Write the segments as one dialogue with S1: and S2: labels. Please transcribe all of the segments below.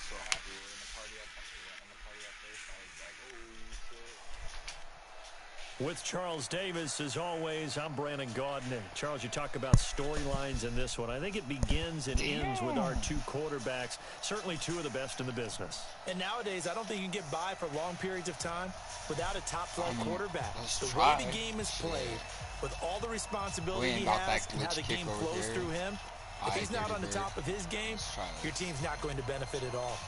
S1: so happy we were in the party at first. I was like, oh shit.
S2: With Charles Davis, as always, I'm Brandon Gaudin. Charles, you talk about storylines in this one. I think it begins and ends with our two quarterbacks, certainly two of the best in the business.
S3: And nowadays, I don't think you can get by for long periods of time without a top-flight quarterback. The way the game is played, with all the responsibility he has and how the game flows through him, if he's not on the top of his game, your team's not going to benefit at all.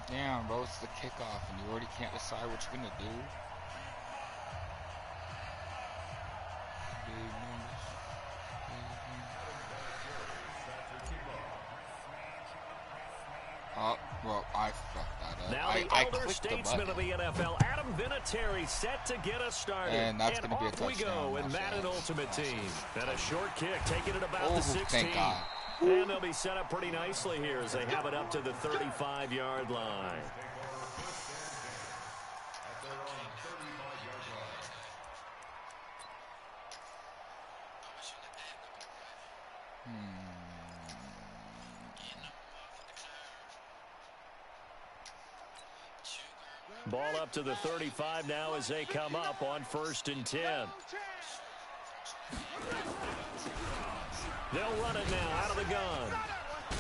S1: Damn, bro, it's the kickoff, and you already can't decide what you're going to do. Oh, well, I fucked that up.
S2: Now the elder statesman of the NFL, Adam Vinatieri, set to get us started.
S1: And that's going to be a touchdown.
S2: Off we go in Madden Ultimate Team. And a short kick, taking it about the 16.
S1: Thank God.
S2: And they'll be set up pretty nicely here as they have it up to the 35-yard line. Ball up to the 35 now as they come up on 1st and 10. They'll run it now out of the gun.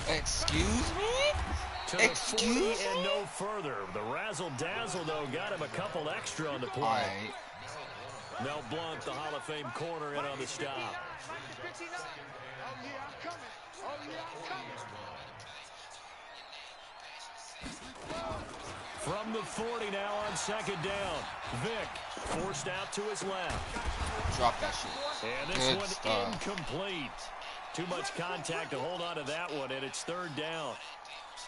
S1: Excuse me?
S2: To the 40 and no further. The razzle-dazzle, though, got him a couple extra on the play. Mel Blount, the Hall of Fame corner, in on the stop. From the 40 now on 2nd down. Vick forced out to his left.
S1: Drop that shit.
S2: And this one incomplete. Too much contact to hold on to that one, and it's 3rd down.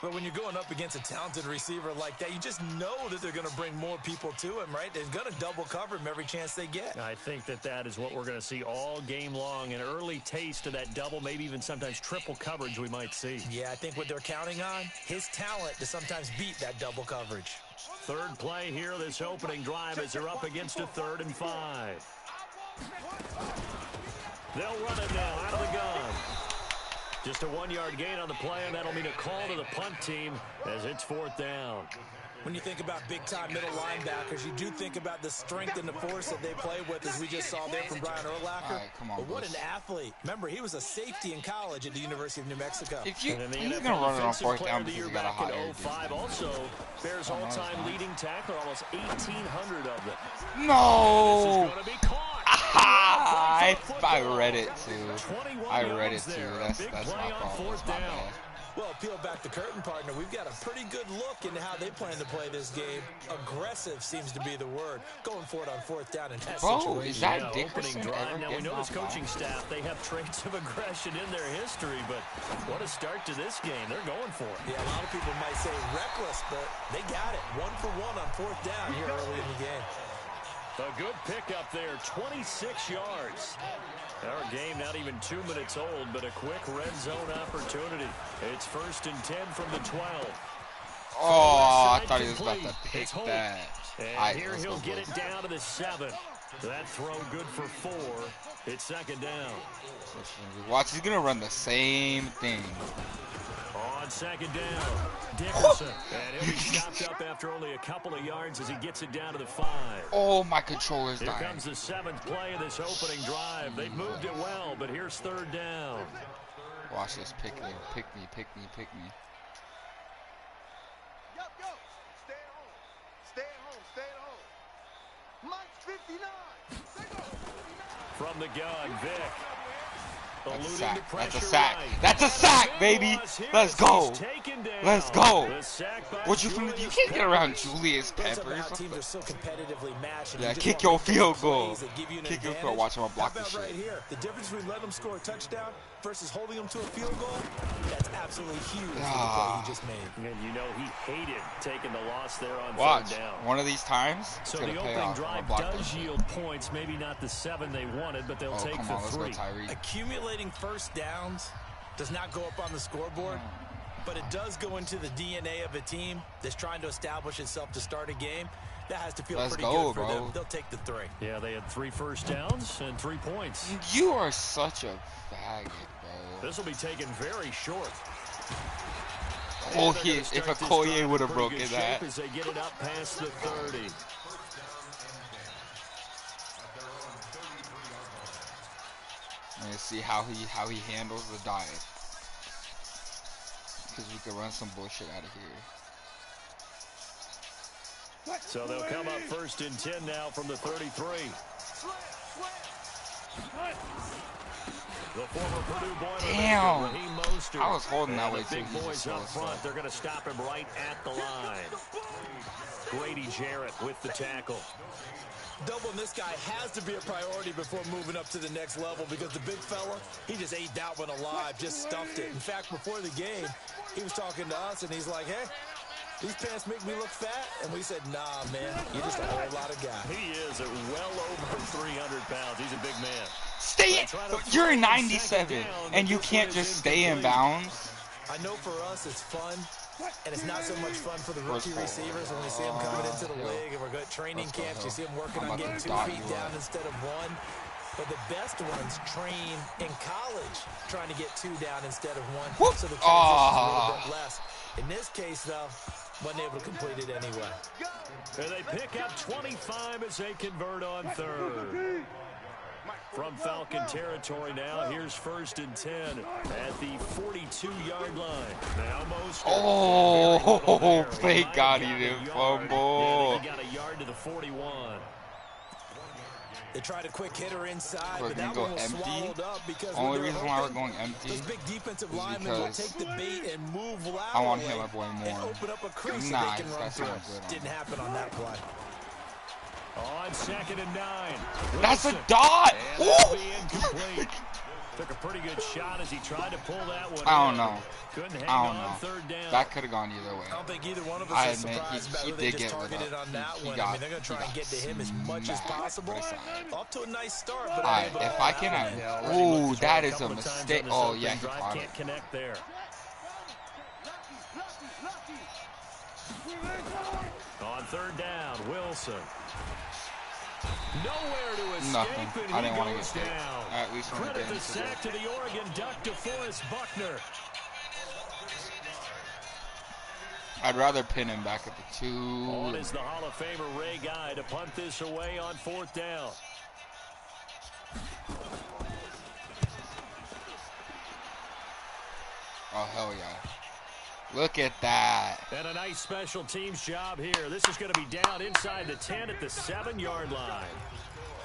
S3: But when you're going up against a talented receiver like that, you just know that they're going to bring more people to him, right? They're going to double cover him every chance they get.
S2: I think that is what we're going to see all game long. An early taste of that double, maybe even sometimes triple coverage we might see.
S3: Yeah, I think what they're counting on, his talent to sometimes beat that double coverage.
S2: 3rd play here, this opening drive, as they're up against a 3rd and 5. They'll run it now out of the gun. Just a 1-yard gain on the play, and that'll mean a call to the punt team as it's 4th down.
S3: When you think about big-time middle linebackers, you do think about the strength and the force that they play with, as we just saw there from Brian Urlacher.
S1: Right, come on,
S3: but what an athlete. Remember, he was a safety in college at the University of New Mexico.
S1: If you, he's going to run it on 4th down because he got a hot air.
S2: Also, Bears all-time leading tackler, almost 1,800 of them.
S1: No!
S2: This is going to be caught.
S1: I read it too. I read it too. That's my problem. That's my bad.
S3: Well, peel back the curtain, partner. We've got a pretty good look into how they plan to play this game. Aggressive seems to be the word. Going for it on 4th down in that situation.
S1: Is that Dickerson ever?
S2: Now, we know this coaching staff, they have traits of aggression in their history, but what a start to this game. They're going for it.
S3: Yeah, a lot of people might say reckless, but they got it. 1 for 1 on 4th down here early in the game.
S2: A good pickup there, 26 yards. Our game not even 2 minutes old, but a quick red zone opportunity. It's 1st and 10 from the 12.
S1: Oh, I thought he was about to pick that.
S2: And here he'll get it down to the 7. That throw good for 4. It's 2nd down.
S1: Watch, he's going to run the same thing.
S2: On 2nd down, Dickerson. And he'll be stopped up after only a couple of yards as he gets it down to the 5.
S1: Oh, my controller's dying.
S2: Here comes the 7th play of this opening drive. They've moved it well, but here's 3rd down.
S1: Watch this. Pick me, pick me, pick me, pick me.
S4: Yo, stay at home. Stay at home, stay at home. Mike 59.
S2: From the gun, Vick.
S1: That's a sack. That's a sack. That's a sack, baby. Let's go. Let's go. What you finna do? You can't get around Julius Peppers.
S3: Teams are so competitively matched.
S1: Yeah, kick your field goal. Kick your field. Watch him block this shit.
S3: Right here. The difference between letting them score a touchdown versus holding them to a field goal, that's absolutely huge for the play he just made.
S2: And you know he hated taking the loss there on 3rd down.
S1: One of these times,
S2: so the opening drive does yield points. Maybe not the 7 they wanted, but they'll take the 3.
S3: Accumulating 1st downs does not go up on the scoreboard, but it does go into the DNA of a team that's trying to establish itself to start a game. That has to feel pretty good for them. They'll take the 3.
S2: Yeah, they had 3 first downs and 3 points.
S1: You are such a faggot, bro.
S2: This will be taken very short.
S1: If a Collier would have broken that.
S2: As they get it up past the 30.
S1: Let's see how he handles the dive. Because we could run some bullshit out of here.
S2: So they'll come up 1st and 10 now from the 33. The former Purdue boy.
S1: Damn! I was holding that way too.
S2: Big boys up front. They're going to stop him right at the line. Grady Jarrett with the tackle.
S3: Doubling this guy has to be a priority before moving up to the next level because the big fella, he just ate that one alive, just stuffed it. In fact, before the game, he was talking to us, and he's like, hey, these pants make me look fat. And we said, nah, man, you're just a whole lot of guy.
S2: He is at well over 300 pounds. He's a big man.
S1: Stay in. You're 97, and you can't just stay in bounds.
S3: I know for us it's fun, and it's not so much fun for the rookie receivers when we see them coming into the league and we're going to training camps. You see them working on getting 2 feet down instead of 1. But the best ones train in college trying to get 2 down instead of 1, so the transition's a little bit less. In this case, though, wasn't able to complete it anyway.
S2: And they pick up 25 as they convert on 3rd. From Falcon territory now, here's 1st and 10 at the 42-yard line. Now most.
S1: Oh, thank God he didn't fumble.
S2: Yeah, he got a yard to the 41.
S3: They tried a quick hitter inside,
S1: but that one was swallowed up because only reason why we're going empty is
S3: big defensive linemen will take the bait and move laterally.
S1: I want him up way more.
S3: And open up a crease so they can run through. Didn't happen on that play.
S2: On 2nd and 9.
S1: That's a dot!
S2: Incomplete. Took a pretty good shot as he tried to pull that one.
S1: I don't know.
S2: Couldn't hang
S1: I don't
S2: on
S1: know.
S2: 3rd down.
S1: That could have gone either way.
S3: I don't think either one of us is surprised about who they just targeted on that one. I mean, they're going to try and get to him as much as possible. Off to a nice start. But
S1: if I can... Ooh, that is a mistake. Oh, yeah, he caught it.
S2: Can't connect there. On 3rd down, Wilson. Nowhere to escape.
S1: Nothing.
S2: And
S1: I didn't want to get
S2: down.
S1: At least
S2: credit the sack to the Oregon Duck to Forrest Buckner.
S1: I'd rather pin him back at the 2.
S2: On is the Hall of Famer Ray Guy to punt this away on 4th down.
S1: Oh, hell yeah. Look at that.
S2: And a nice special teams job here. This is going to be down inside the 10 at the 7-yard line.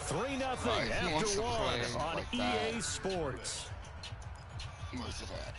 S2: 3-0 after 1 on EA Sports.
S1: Where's it at?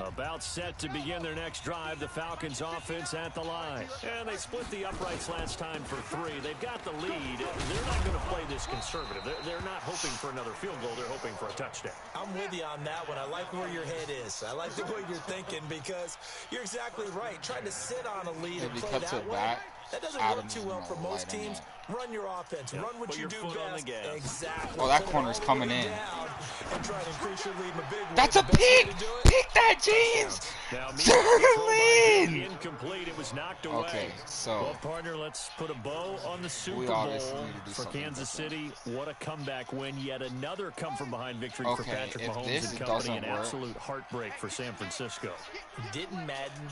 S2: About set to begin their next drive, the Falcons offense at the line. And they split the uprights last time for 3. They've got the lead. They're not going to play this conservative. They're not hoping for another field goal. They're hoping for a touchdown.
S3: I'm with you on that one. I like where your head is. I like the way you're thinking because you're exactly right. Trying to sit on a lead and play that way. That doesn't work too well for most teams. Run your offense. Yep. Run what you do best. Exactly.
S1: Oh, that corner's coming in.
S3: And try to increase your lead in a big way.
S1: That's a pick! Pick that, James! Sterling!
S2: Incomplete. It was knocked away.
S1: Okay, so.
S2: Well, partner, let's put a bow on the Super Bowl for Kansas City. What a comeback win. Yet another come-from-behind victory for Patrick Mahomes and company. An absolute heartbreak for San Francisco.
S3: Didn't Madden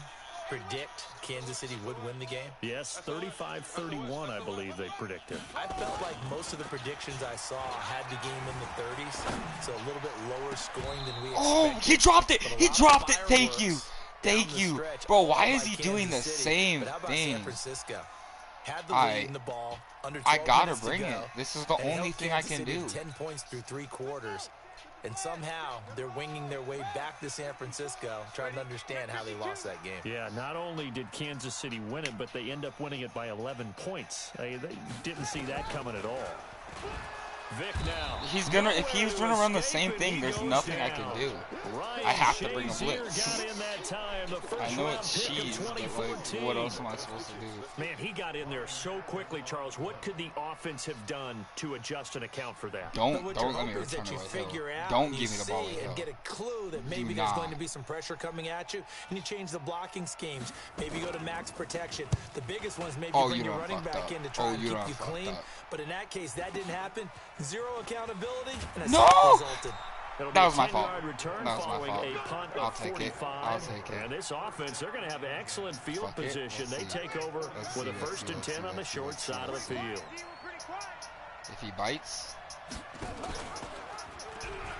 S3: predict Kansas City would win the game?
S2: Yes, 35-31, I believe they predicted.
S3: I felt like most of the predictions I saw had the game in the 30s, so a little bit lower scoring than we expected.
S1: Oh, he dropped it! He dropped it! Thank you! Thank you! Bro, why is he doing the same thing?
S3: San Francisco had the lead in the ball.
S1: I gotta bring it. This is the only thing I can do.
S3: 10 points through 3 quarters. And somehow they're winging their way back to San Francisco, trying to understand how they lost that game.
S2: Yeah, not only did Kansas City win it, but they end up winning it by 11 points. They didn't see that coming at all. Vic now.
S1: He's gonna, if he's gonna run the same thing, there's nothing I can do. I have to bring a blitz. I know it's cheese, but like, what else am I supposed to do?
S2: Man, he got in there so quickly, Charles. What could the offense have done to adjust and account for that?
S1: Don't let me return it right. Don't give me the ball right
S3: and get a clue that maybe there's going to be some pressure coming at you, and you change the blocking schemes. Maybe you go to max protection. The biggest one is maybe bring your running back in to try and keep you clean. But in that case, that didn't happen. Zero accountability, and a sack resulted.
S1: That was my fault. That was my fault. I'll take it. I'll take it.
S2: And this offense, they're going to have excellent field position. They take over with a 1st and 10 on the short side of the field.
S1: If he bites.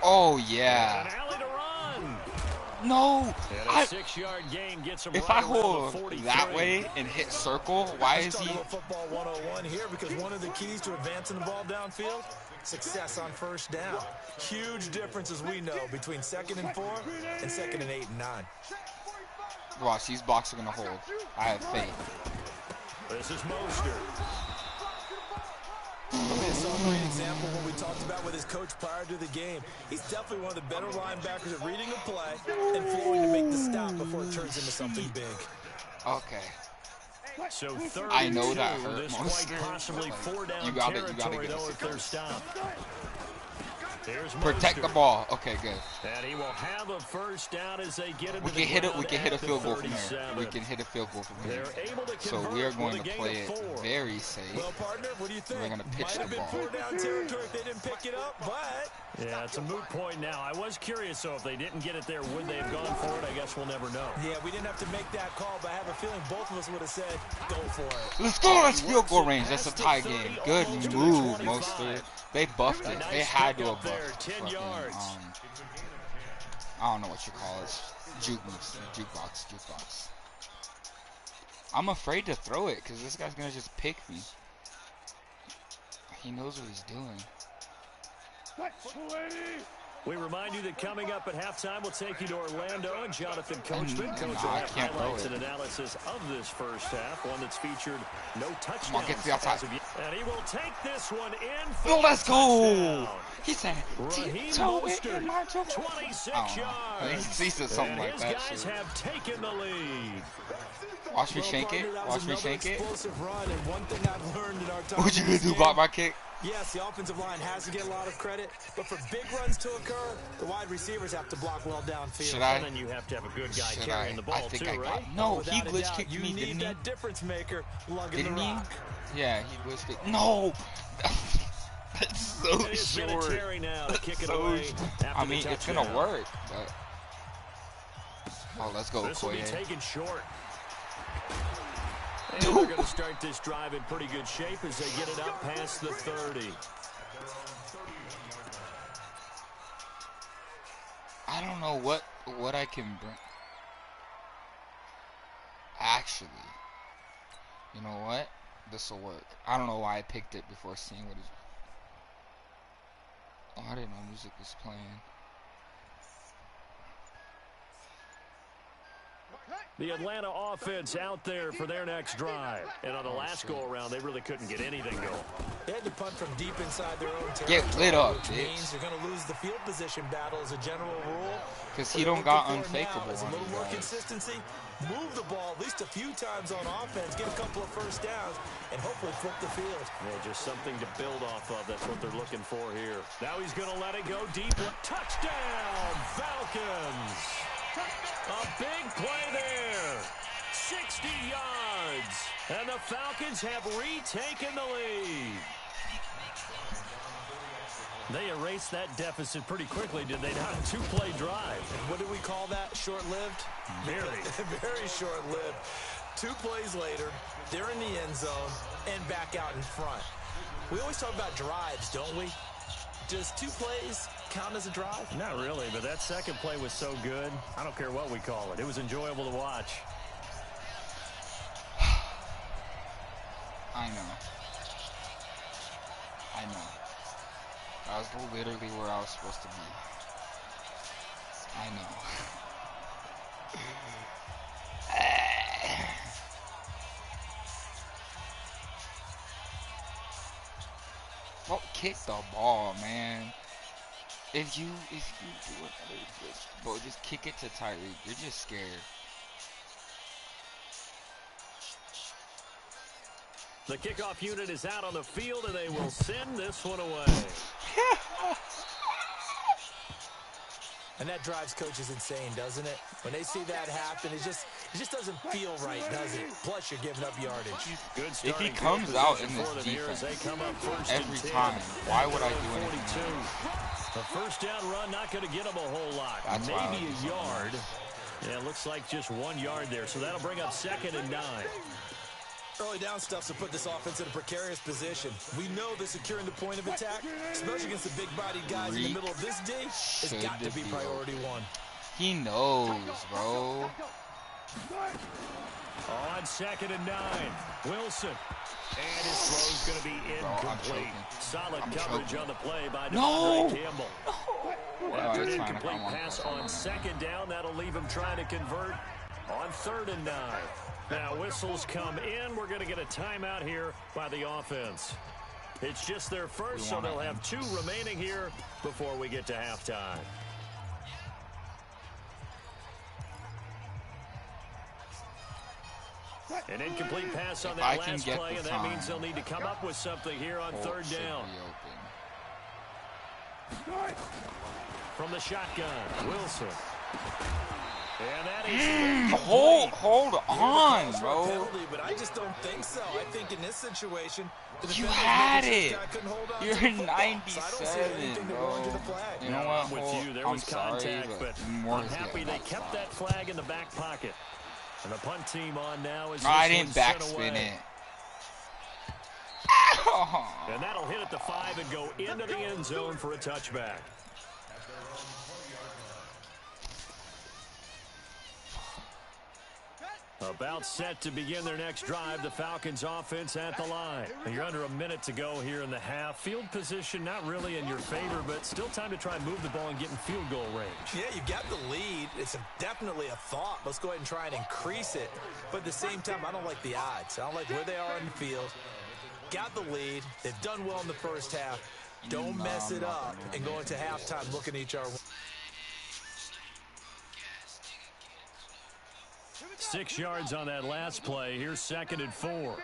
S1: Oh, yeah.
S2: An alley to run.
S1: No.
S2: A 6-yard gain gets him
S1: if
S2: right
S1: I hold that way and hit circle, why is he?
S3: Football 101 here because one of the keys to advancing the ball downfield, success on 1st down. Huge difference, as we know, between 2nd and 4 and 2nd and 8 and 9.
S1: Watch, these blocks are gonna hold. I have faith.
S2: This is Mostert.
S3: We saw a great example when we talked about with his coach prior to the game. He's definitely one of the better linebackers at reading the play and flowing to make the stop before it turns into something big.
S1: Okay.
S2: So third
S1: I know that hurt
S2: this
S1: most.
S2: quite possibly 4-down
S1: You got it. You
S2: territory
S1: gotta
S2: though
S1: get
S2: if they're stopped. There's
S1: Protect the
S2: Mostert.
S1: ball. Okay, good.
S2: And he will have a 1st down as they get into
S1: We can hit it. We can hit a
S2: at the
S1: field goal from here.
S2: 37.
S1: We can hit a field goal from here.
S2: They're able to
S1: So we are
S2: convert
S1: going
S2: with
S1: to
S2: a
S1: play
S2: gain
S1: it
S2: of 4.
S1: very safe.
S3: Well, partner, what do you think?
S1: We're gonna pitch
S3: Might have
S1: the
S3: been
S1: ball.
S3: 4-down territory if they didn't pick it up, but
S2: Yeah, it's a moot point now. I was curious, so if they didn't get it there, would they have gone for it? I guess we'll never know.
S3: yeah, we didn't have to make that call, but I have a feeling both of us would have said, go for it.
S1: Let's go. That's field goal range. That's a tie game. Good move, Mostert. They buffed it. They had to have buffed.
S2: 10 yards.
S1: I don't know what you call it. Jukebox. I'm afraid to throw it because this guy's gonna just pick me. He knows what he's doing.
S2: We remind you that coming up at halftime, we'll take you to Orlando and Jonathan Coachman. Coach will
S1: I
S2: have
S1: can't throw
S2: highlights
S1: it.
S2: and analysis of this 1st half, one that's featured no touchdowns.
S1: Come on, get to the outside.
S2: as of yet. And he will take this one in for
S1: Oh, let's
S2: a
S1: go.
S2: touchdown.
S1: He said,
S2: Raheem
S1: toe it
S2: Mostert,
S1: in my toe.
S2: 26
S1: I
S2: yards.
S1: He said something
S2: And
S1: like
S2: his
S1: that.
S2: guys
S1: Shit.
S2: have taken the lead.
S1: Watch me shank it. Watch me shank it.
S3: Explosive run, and one thing I've learned in our time
S1: What you
S3: in
S1: gonna
S3: this
S1: do?
S3: game,
S1: Block my kick?
S3: yes, the offensive line has to get a lot of credit, but for big runs to occur, the wide receivers have to block well downfield.
S1: Should I?
S2: And then you have to have a good guy
S1: Should
S2: carrying
S1: I?
S2: the ball
S1: I think
S2: too,
S1: I got.
S2: right?
S1: No,
S3: Without
S1: he
S3: a
S1: glitch
S3: doubt,
S1: kicked
S3: you
S1: me,
S3: need
S1: didn't he?
S3: that difference maker lugging
S1: Didn't
S3: the
S1: he?
S3: rock.
S1: Yeah, he glitched it. No. That's so
S2: It is
S1: short.
S2: Vinatieri now to kick it
S1: So
S2: away
S1: sh-
S2: after
S1: I
S2: the
S1: mean, it's
S2: touchdown.
S1: gonna work. But... Oh, let's go,
S2: This will be
S1: Okoye.
S2: taken short. And they're going to start this drive in pretty good shape as they get it up past the 30.
S1: I don't know what I can bring. Actually, you know what? This will work. I don't know why I picked it before seeing what he's. Oh, I didn't know music was playing.
S2: The Atlanta offense out there for their next drive. And on the last go-around, they really couldn't get anything going.
S3: They had to punt from deep inside their own territory.
S1: Get lit up,
S3: which
S1: bitch.
S3: means they're going to lose the field position battle as a general rule.
S1: Because
S3: What
S1: he
S3: they're
S1: don't got
S3: looking for now
S1: unfakeable
S3: is a
S1: on
S3: little
S1: his
S3: more
S1: guys.
S3: consistency, move the ball at least a few times on offense, get a couple of 1st downs, and hopefully flip the field.
S2: Yeah, just something to build off of. That's what they're looking for here. Now he's going to let it go deep. Touchdown, Falcons. A big play there. 60 yards. And the Falcons have retaken the lead. They erased that deficit pretty quickly, did they not? A 2-play drive.
S3: What do we call that? Short-lived?
S2: Very.
S3: Very short-lived. 2 plays later, they're in the end zone and back out in front. We always talk about drives, don't we? Does 2 plays count as a drive?
S2: Not really, but that second play was so good. I don't care what we call it. It was enjoyable to watch.
S1: I know. That was literally where I was supposed to be. I know. Well, kick the ball, man. If you do another glitch, bro, just kick it to Tyreek. You're just scared.
S2: The kickoff unit is out on the field, and they will send this one away.
S3: And that drives coaches insane, doesn't it? When they see that happen, it just doesn't feel right, does it? Plus, you're giving up yardage.
S2: Good
S1: If he
S2: starting
S1: comes
S2: field
S1: out in
S2: position
S1: this
S2: for them here as
S1: defense
S2: they come up first
S1: every
S2: and 10.
S1: time, why would I do
S2: 42.
S1: anything else?
S2: A first down run, not going to get him a whole lot.
S1: That's
S2: maybe a yard. Yeah, it looks like just 1 yard there. So that'll bring up 2nd and 9.
S3: Early down stuff's to put this offense in a precarious position. We know that securing the point of attack, especially against the big-bodied guys in the middle of this dig, has got to be priority one.
S1: He knows, bro.
S2: On 2nd and 9, Wilson. And his throw's going to be incomplete. Solid coverage on the play by Campbell. After an incomplete pass on 2nd down, that'll leave him trying to convert on 3rd and 9. Now whistles come in. We're going to get a timeout here by the offense. It's just their first, so they'll have 2 remaining here before we get to halftime. An incomplete pass on that last play, and that means they'll need to come up with something here on 3rd down. From the shotgun, Wilson. And that is
S1: hold on, bro.
S3: Penalty, but I just don't think so. I think in this situation,
S1: you had it. You're 97, bro. You know what?
S2: With you, there was contact, but I'm happy they kept that flag in the back pocket. And the punt team on now is
S1: I didn't backspin it.
S2: And that'll hit at the 5 and go into the end zone for a touchback. About set to begin their next drive, the Falcons offense at the line. And you're under a minute to go here in the half. Field position not really in your favor, but still time to try and move the ball and get in field goal range. Yeah, you got the lead. It's definitely a thought. Let's go ahead and try and increase it. But at the same time, I don't like the odds. I don't like where they are in the field. Got the lead. They've done well in the first half. Don't mess it up and go into halftime looking at each other. 6 yards on that last play. Here's 2nd and 4.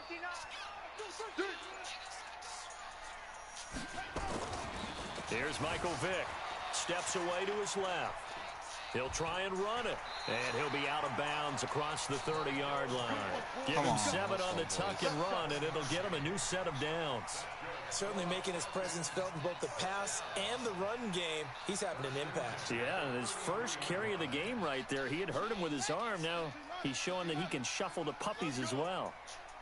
S2: Here's Michael Vick. Steps away to his left. He'll try and run it. And he'll be out of bounds across the 30-yard line. Give him 7 on the tuck and run, and it'll get him a new set of downs.
S3: Certainly making his presence felt in both the pass and the run game. He's having an impact.
S2: Yeah, and his first carry of the game right there, he had hurt him with his arm. Now he's showing that he can shuffle the puppies as well.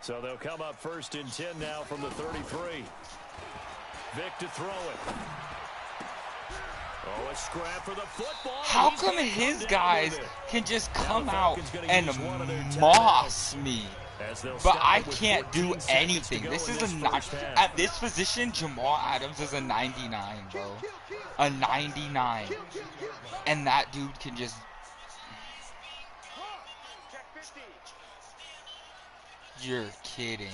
S2: So they'll come up 1st and 10 now from the 33. Vick to throw it. Oh, a scrap for the football.
S1: How come his guys can just come out and moss me? But I can't do anything. This is at this position, Jamal Adams is a 99, bro. A 99. And that dude can just... You're kidding.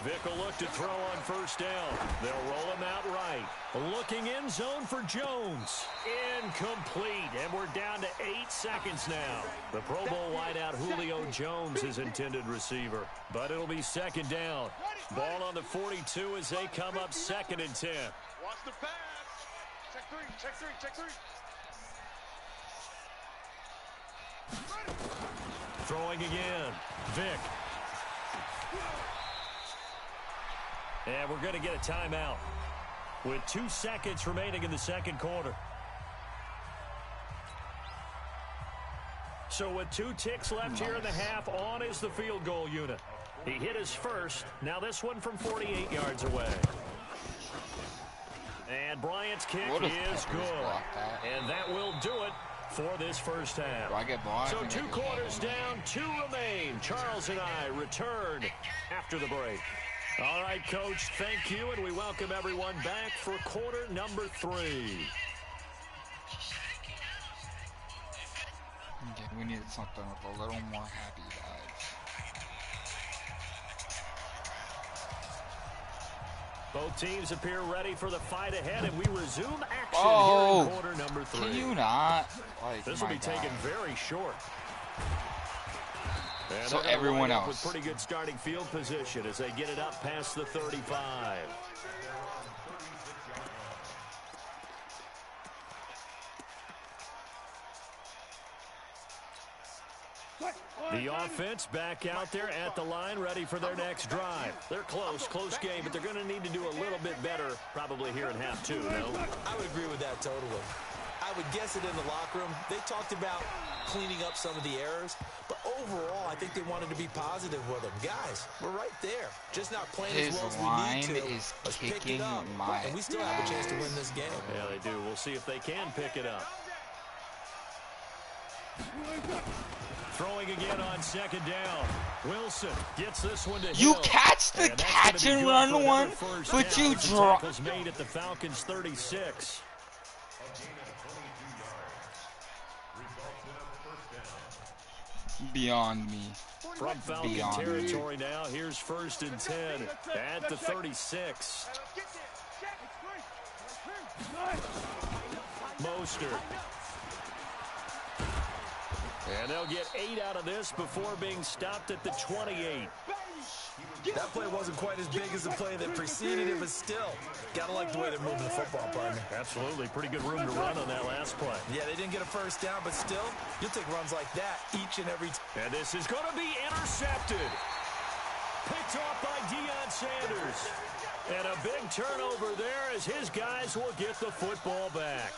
S2: Vick will look to throw on 1st down. They'll roll him out right. Looking in zone for Jones. Incomplete. And we're down to 8 seconds now. The Pro Bowl wideout Julio Jones is intended receiver. But it'll be 2nd down. Ball on the 42 as they come up 2nd and 10.
S4: Watch the pass. Check 3, check 3, check 3.
S2: Throwing again. Vick. And we're going to get a timeout with 2 seconds remaining in the 2nd quarter. So with 2 ticks left here in the half, on is the field goal unit. He hit his first. Now this one from 48 yards away. And Bryant's kick is good. And that will do it for this first half.
S1: Do I get ball?
S2: So 2 quarters down, 2 remain. Charles and I return after the break. All right, Coach, thank you, and we welcome everyone back for quarter number 3.
S1: Okay, we needed something with a little more happy vibes.
S2: Both teams appear ready for the fight ahead, and we resume action here in quarter number 3.
S1: Can you not? Like,
S2: this will be taken very short. And
S1: so everyone else
S2: with pretty good starting field position as they get it up past the 35. The offense back out there at the line, ready for their next drive. They're close game, but they're going to need to do a little bit better probably here in half two, no?
S3: I would agree with that totally. I would guess it in the locker room. They talked about cleaning up some of the errors, but overall, I think they wanted to be positive with them. Guys, we're right there. Just not playing as well as we need to.
S1: Is
S3: Let's
S1: kicking
S3: pick it up.
S1: my
S3: And we still have a chance to win this game.
S2: Yeah, they do. We'll see if they can pick it up. Throwing again on second down. Wilson gets this one to
S1: You
S2: Hill.
S1: catch the catch and run one, but you drop.
S2: Tackles made at the Falcons 36.
S1: Beyond me.
S2: From Falcon territory now, here's 1st and 10 at the 36. Mostert. And they'll get 8 out of this before being stopped at the 28.
S3: That play wasn't quite as big as the play that preceded it, but still, gotta like the way they're moving the football, partner.
S2: Absolutely. Pretty good room to run on that last play.
S3: Yeah, they didn't get a first down, but still, you'll take runs like that each and every time.
S2: And this is going to be intercepted. Picked off by Deion Sanders. And a big turnover there as his guys will get the football back.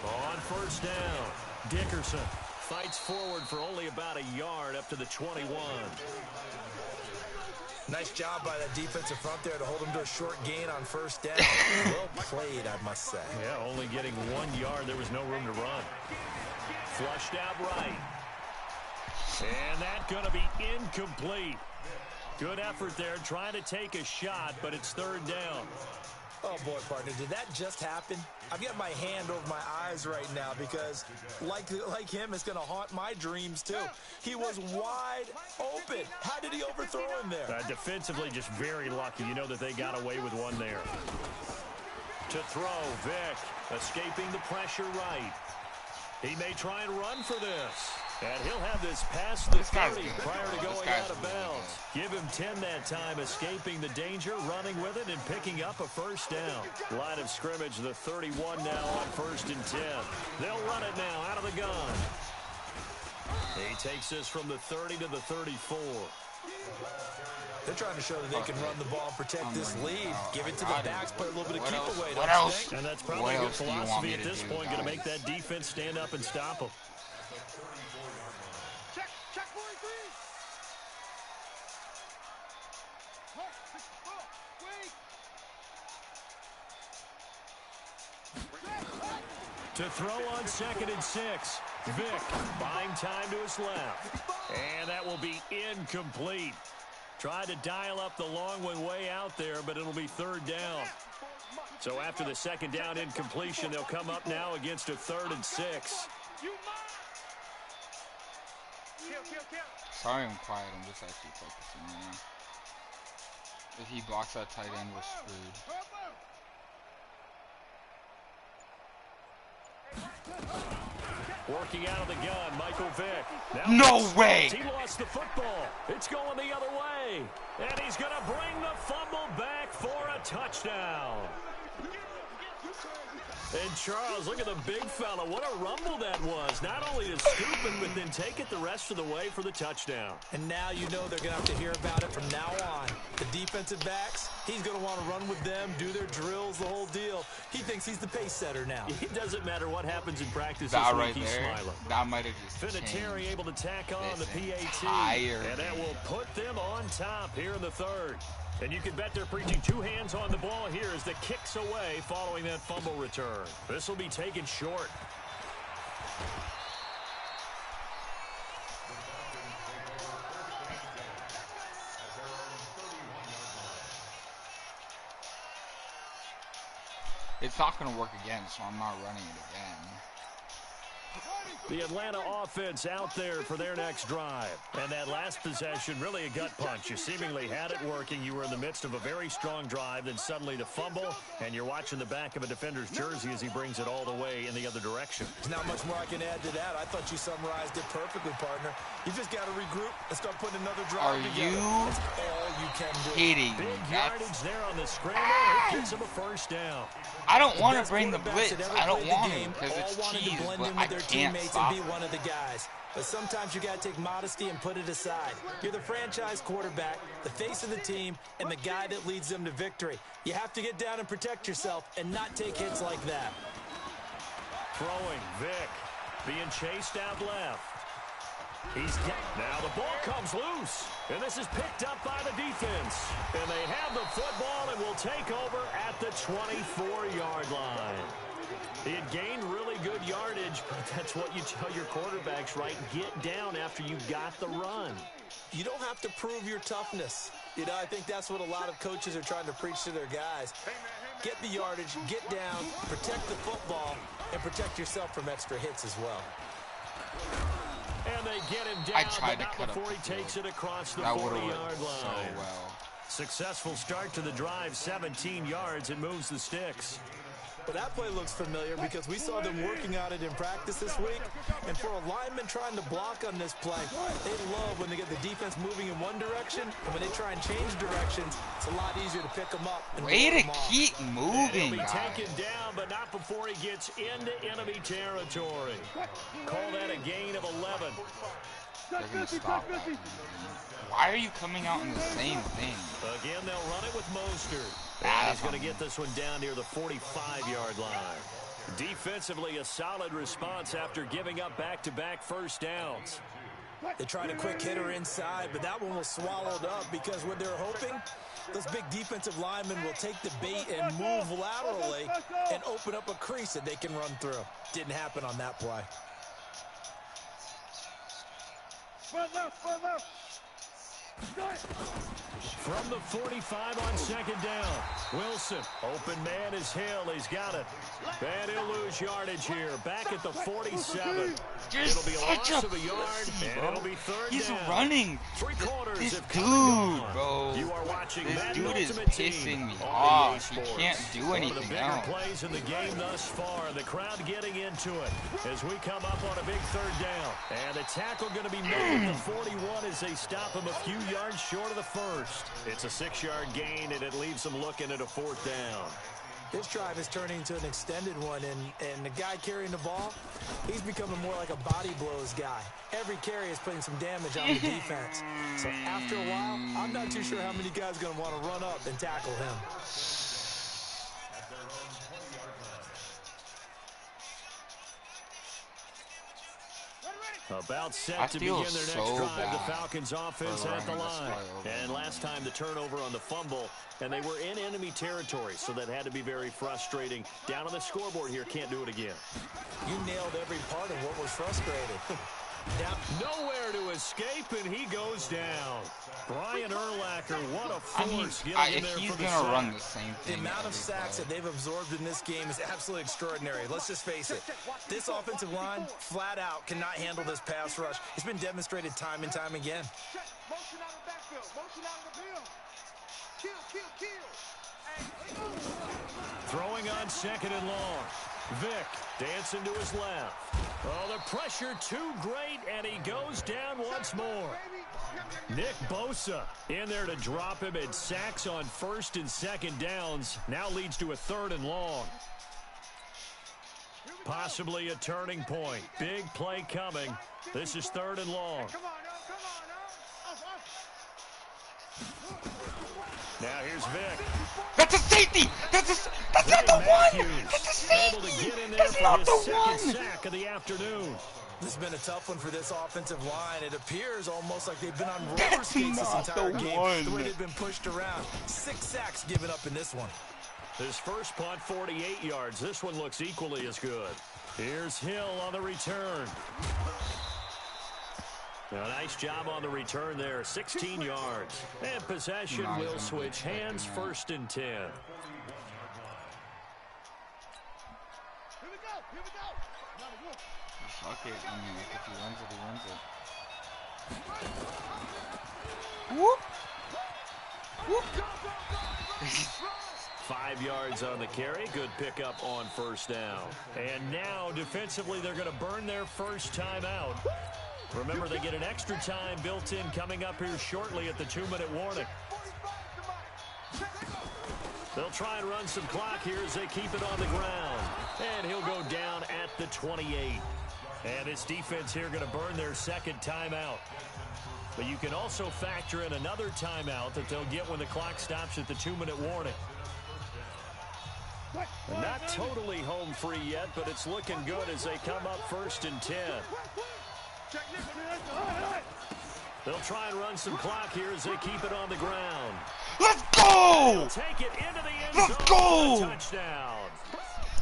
S2: On 1st down, Dickerson fights forward for only about a yard up to the 21.
S3: Nice job by that defensive front there to hold him to a short gain on 1st down. Well played, I must say.
S2: Yeah, only getting 1 yard. There was no room to run. Flushed out right. And that's going to be incomplete. Good effort there, trying to take a shot, but it's 3rd down.
S3: Oh, boy, partner, did that just happen? I've got my hand over my eyes right now because, like him, it's going to haunt my dreams, too. He was wide open. How did he overthrow him there?
S2: Defensively, just very lucky. You know that they got away with one there. To throw, Vick, escaping the pressure right. He may try and run for this. And he'll have this past the 30 prior to going out of bounds. Give him 10 that time, escaping the danger, running with it, and picking up a 1st down. Line of scrimmage, the 31 now on 1st and 10. They'll run it now out of the gun. He takes this from the 30 to the 34.
S3: They're trying to show that they can run the ball and protect this lead. Give it to the backs, play a little bit of keep away.
S1: What else?
S2: And that's probably a good philosophy at this point, going to make that defense stand up and stop them. To throw on 2nd and 6. Vick buying time to his left. And that will be incomplete. Tried to dial up the long one way out there, but it'll be 3rd down. So after the 2nd down incompletion, they'll come up now against a 3rd and 6.
S1: Sorry I'm quiet, I'm just actually focusing right now. If he blocks that tight end, we're screwed.
S2: Working out of the gun, Michael Vick.
S1: No way!
S2: He lost the football. It's going the other way. And he's going to bring the fumble back for a touchdown. And Charles, look at the big fella. What a rumble that was. Not only to scoop it, but then take it the rest of the way for the touchdown.
S3: And now you know they're going to have to hear about it from now on. The defensive backs, he's going to want to run with them, do their drills, the whole deal. He thinks he's the pace setter now.
S2: It doesn't matter what happens in practice.
S1: That
S2: this
S1: right
S2: week, he's
S1: there,
S2: smiling.
S1: that might have just
S2: Vinatieri able to tack on the PAT. And that will put them on top here in the 3rd. And you can bet they're preaching 2 hands on the ball here as the kicks away following that fumble return. This will be taken short.
S1: It's not going to work again, so I'm not running it again.
S2: The Atlanta offense out there for their next drive. And that last possession, really a gut punch. You seemingly had it working. You were in the midst of a very strong drive, then suddenly the fumble, and you're watching the back of a defender's jersey as he brings it all the way in the other direction.
S3: There's not much more I can add to that. I thought you summarized it perfectly, partner. You just got to regroup and start putting another drive together.
S1: Are you
S3: That's all you can do.
S1: Kidding.
S2: Big yardage there on the scramble. It gets him a first down.
S1: I don't want to bring the blitz. I don't want to
S3: game,
S1: because
S3: all
S1: it's
S3: wanted
S1: cheese,
S3: to blend
S1: but
S3: in
S1: I
S3: with their
S1: can't
S3: teammates
S1: stop
S3: and be one of the guys. But sometimes you got to take modesty and put it aside. You're the franchise quarterback, the face of the team, and the guy that leads them to victory. You have to get down and protect yourself and not take hits like that.
S2: Throwing, Vic. Being chased out left. Now the ball comes loose. And this is picked up by the defense. And they have the football and will take over at the 24-yard line. He had gained really good yardage, but that's what you tell your quarterbacks, right? Get down after you got the run.
S3: You don't have to prove your toughness. You know, I think that's what a lot of coaches are trying to preach to their guys. Get the yardage, get down, protect the football, and protect yourself from extra hits as well.
S2: And they get him down,
S1: I tried
S2: but
S1: to
S2: not
S1: cut
S2: before
S1: up
S2: he takes it across the
S1: that
S2: 40-yard line.
S1: So well.
S2: Successful start to the drive, 17 yards. It moves the sticks.
S3: But that play looks familiar because we saw them working on it in practice this week. And for a lineman trying to block on this play, they love when they get the defense moving in one direction. And when they try and change directions, it's a lot easier to pick them up. And
S1: way to
S3: them off.
S1: keep moving,
S2: He'll be
S1: guys.
S2: taken down, but not before he gets into enemy territory. Call that a gain of 11.
S1: They're going to stop that. Why are you coming out in the same thing?
S2: Again, they'll run it with Mostert. And he's going to get this one down near the 45-yard line. Defensively, a solid response after giving up back-to-back first downs.
S3: They tried a quick hitter inside, but that one was swallowed up because what they're hoping, those big defensive linemen will take the bait and move laterally and open up a crease that they can run through. Didn't happen on that play.
S2: From the 45 on second down. Wilson, open man is Hill. He's got it. And he'll lose yardage here. Back at the 47. It'll be a loss of a yard, and it'll be third
S1: He's
S2: down.
S1: running.
S2: Three-quarters
S1: This
S2: have
S1: dude,
S2: come and gone.
S1: bro.
S2: You are watching
S1: This
S2: Madden
S1: dude is
S2: Ultimate
S1: pissing
S2: Team
S1: me
S2: on
S1: off.
S2: EA
S1: He
S2: Sports.
S1: can't do
S2: One of the
S1: anything
S2: bigger
S1: else.
S2: plays in the game thus far. The crowd getting into it as we come up on a big third down. And the tackle going to be made at the 41 as they stop him a few yards short of the first. It's a 6-yard gain, and it leaves them looking at a fourth down.
S3: This drive is turning into an extended one, and the guy carrying the ball, he's becoming more like a body blows guy. Every carry is putting some damage on the defense. So after a while, I'm not too sure how many guys are going to want to run up and tackle him.
S2: About set to begin their next
S1: so
S2: drive,
S1: bad
S2: the Falcons offense at the line. And last time the turnover on the fumble, and they were in enemy territory, so that had to be very frustrating. Down on the scoreboard here, can't do it again.
S3: You nailed every part of what was frustrated.
S2: Nowhere to escape, and he goes down. Brian Urlacher, what a force getting in there
S1: if he's
S2: for the
S1: gonna
S2: sack.
S1: run the same
S3: The
S1: thing.
S3: amount of sacks that they've absorbed in this game is absolutely extraordinary. Let's just face it. This offensive line, flat out, cannot handle this pass rush. It's been demonstrated time and time again.
S4: Motion out of the backfield. Motion out of the field. Kill.
S2: Throwing on second and long. Vic dancing to his left. Oh, the pressure too great, and he goes down once more. Nick Bosa in there to drop him, and sacks on first and second downs. Now leads to a third and long. Possibly a turning point. Big play coming. This is third and long. Now here's Vic.
S1: That's a safety. That's not the one. That's a
S2: Able to
S1: safety.
S2: get in there
S1: That's
S2: for
S1: not
S2: his
S1: the
S2: second
S1: one.
S2: sack of the afternoon.
S3: This has been a tough one for this offensive line. It appears almost like they've been on roller
S1: That's
S3: skates this
S1: not
S3: entire
S1: the
S3: game.
S1: one.
S3: The way they've been pushed around. 6 sacks given up in this one.
S2: His first punt, 48 yards. This one looks equally as good. Here's Hill on the return. A nice job on the return there, 16 yards. And possession will switch hands, first and 10.
S4: Here we go.
S1: Fuck it. I mean, if he runs it, he runs it. Whoop. Whoop.
S2: 5 yards on the carry. Good pickup on first down. And now, defensively, they're going to burn their first time out. Remember, they get an extra time built in coming up here shortly at the 2-minute warning. They'll try and run some clock here as they keep it on the ground. And he'll go down at the 28. And this defense here going to burn their second timeout. But you can also factor in another timeout that they'll get when the clock stops at the 2-minute warning. Not totally home free yet, but it's looking good as they come up 1st and 10. They'll try and run some clock here as they keep it on the ground.
S1: Let's go!
S2: They'll take it into the end
S1: Let's
S2: zone
S1: go!
S2: for a touchdown.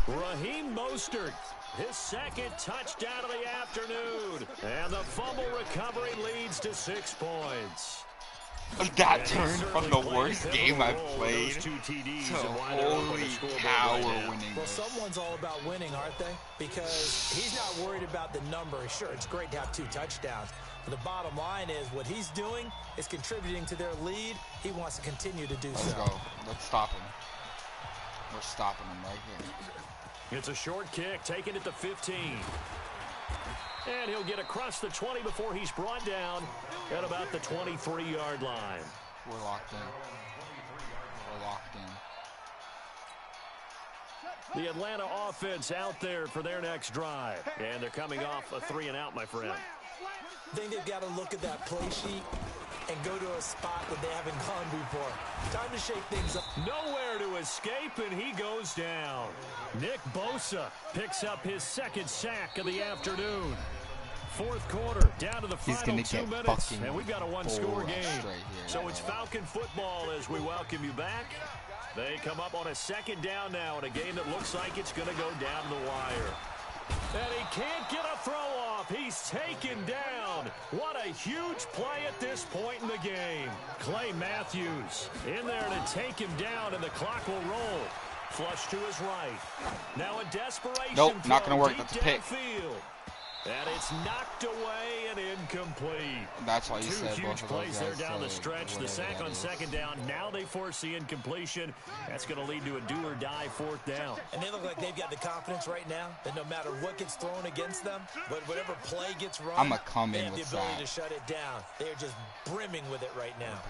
S2: Raheem Mostert, his second touchdown of the afternoon. And the fumble recovery leads to 6 points.
S1: That turned from the worst game I've played to holy cow, we're winning.
S3: Well, someone's all about winning, aren't they? Because he's not worried about the number. Sure, it's great to have 2 touchdowns. But the bottom line is what he's doing is contributing to their lead. He wants to continue to do so.
S1: Let's go. Let's stop him. We're stopping him right here.
S2: It's a short kick, taken at the 15. And he'll get across the 20 before he's brought down at about the 23-yard line.
S1: We're locked in. We're locked in.
S2: The Atlanta offense out there for their next drive. And they're coming off a 3-and-out, my friend.
S3: I think they've got to look at that play sheet and go to a spot that they haven't gone before. Time to shake things up.
S2: Nowhere to escape, and he goes down. Nick Bosa picks up his second sack of the afternoon. 4th quarter, down to the final 2 minutes, and we've got a 1-score game. So it's Falcon football as we welcome you back. They come up on a 2nd down now in a game that looks like it's going to go down to the wire. And he can't get a throw off. He's taken down. What a huge play at this point in the game. Clay Matthews in there to take him down, and the clock will roll. Flush to his right. Now a desperation.
S1: Nope, not going to work. That's a pick.
S2: Field. And it's knocked away and incomplete.
S1: That's why you said
S2: Two
S1: both
S2: huge
S1: of
S2: plays
S1: those
S2: there down the
S1: guys
S2: stretch. The sack on 2nd down. Now they force the incompletion. That's going to lead to a do-or-die 4th down.
S3: And they look like they've got the confidence right now that no matter what gets thrown against them, but whatever play gets run,
S1: I'm going to come
S3: they
S1: in
S3: have the
S1: with
S3: ability
S1: that.
S3: to shut it down. They are just brimming with it right now.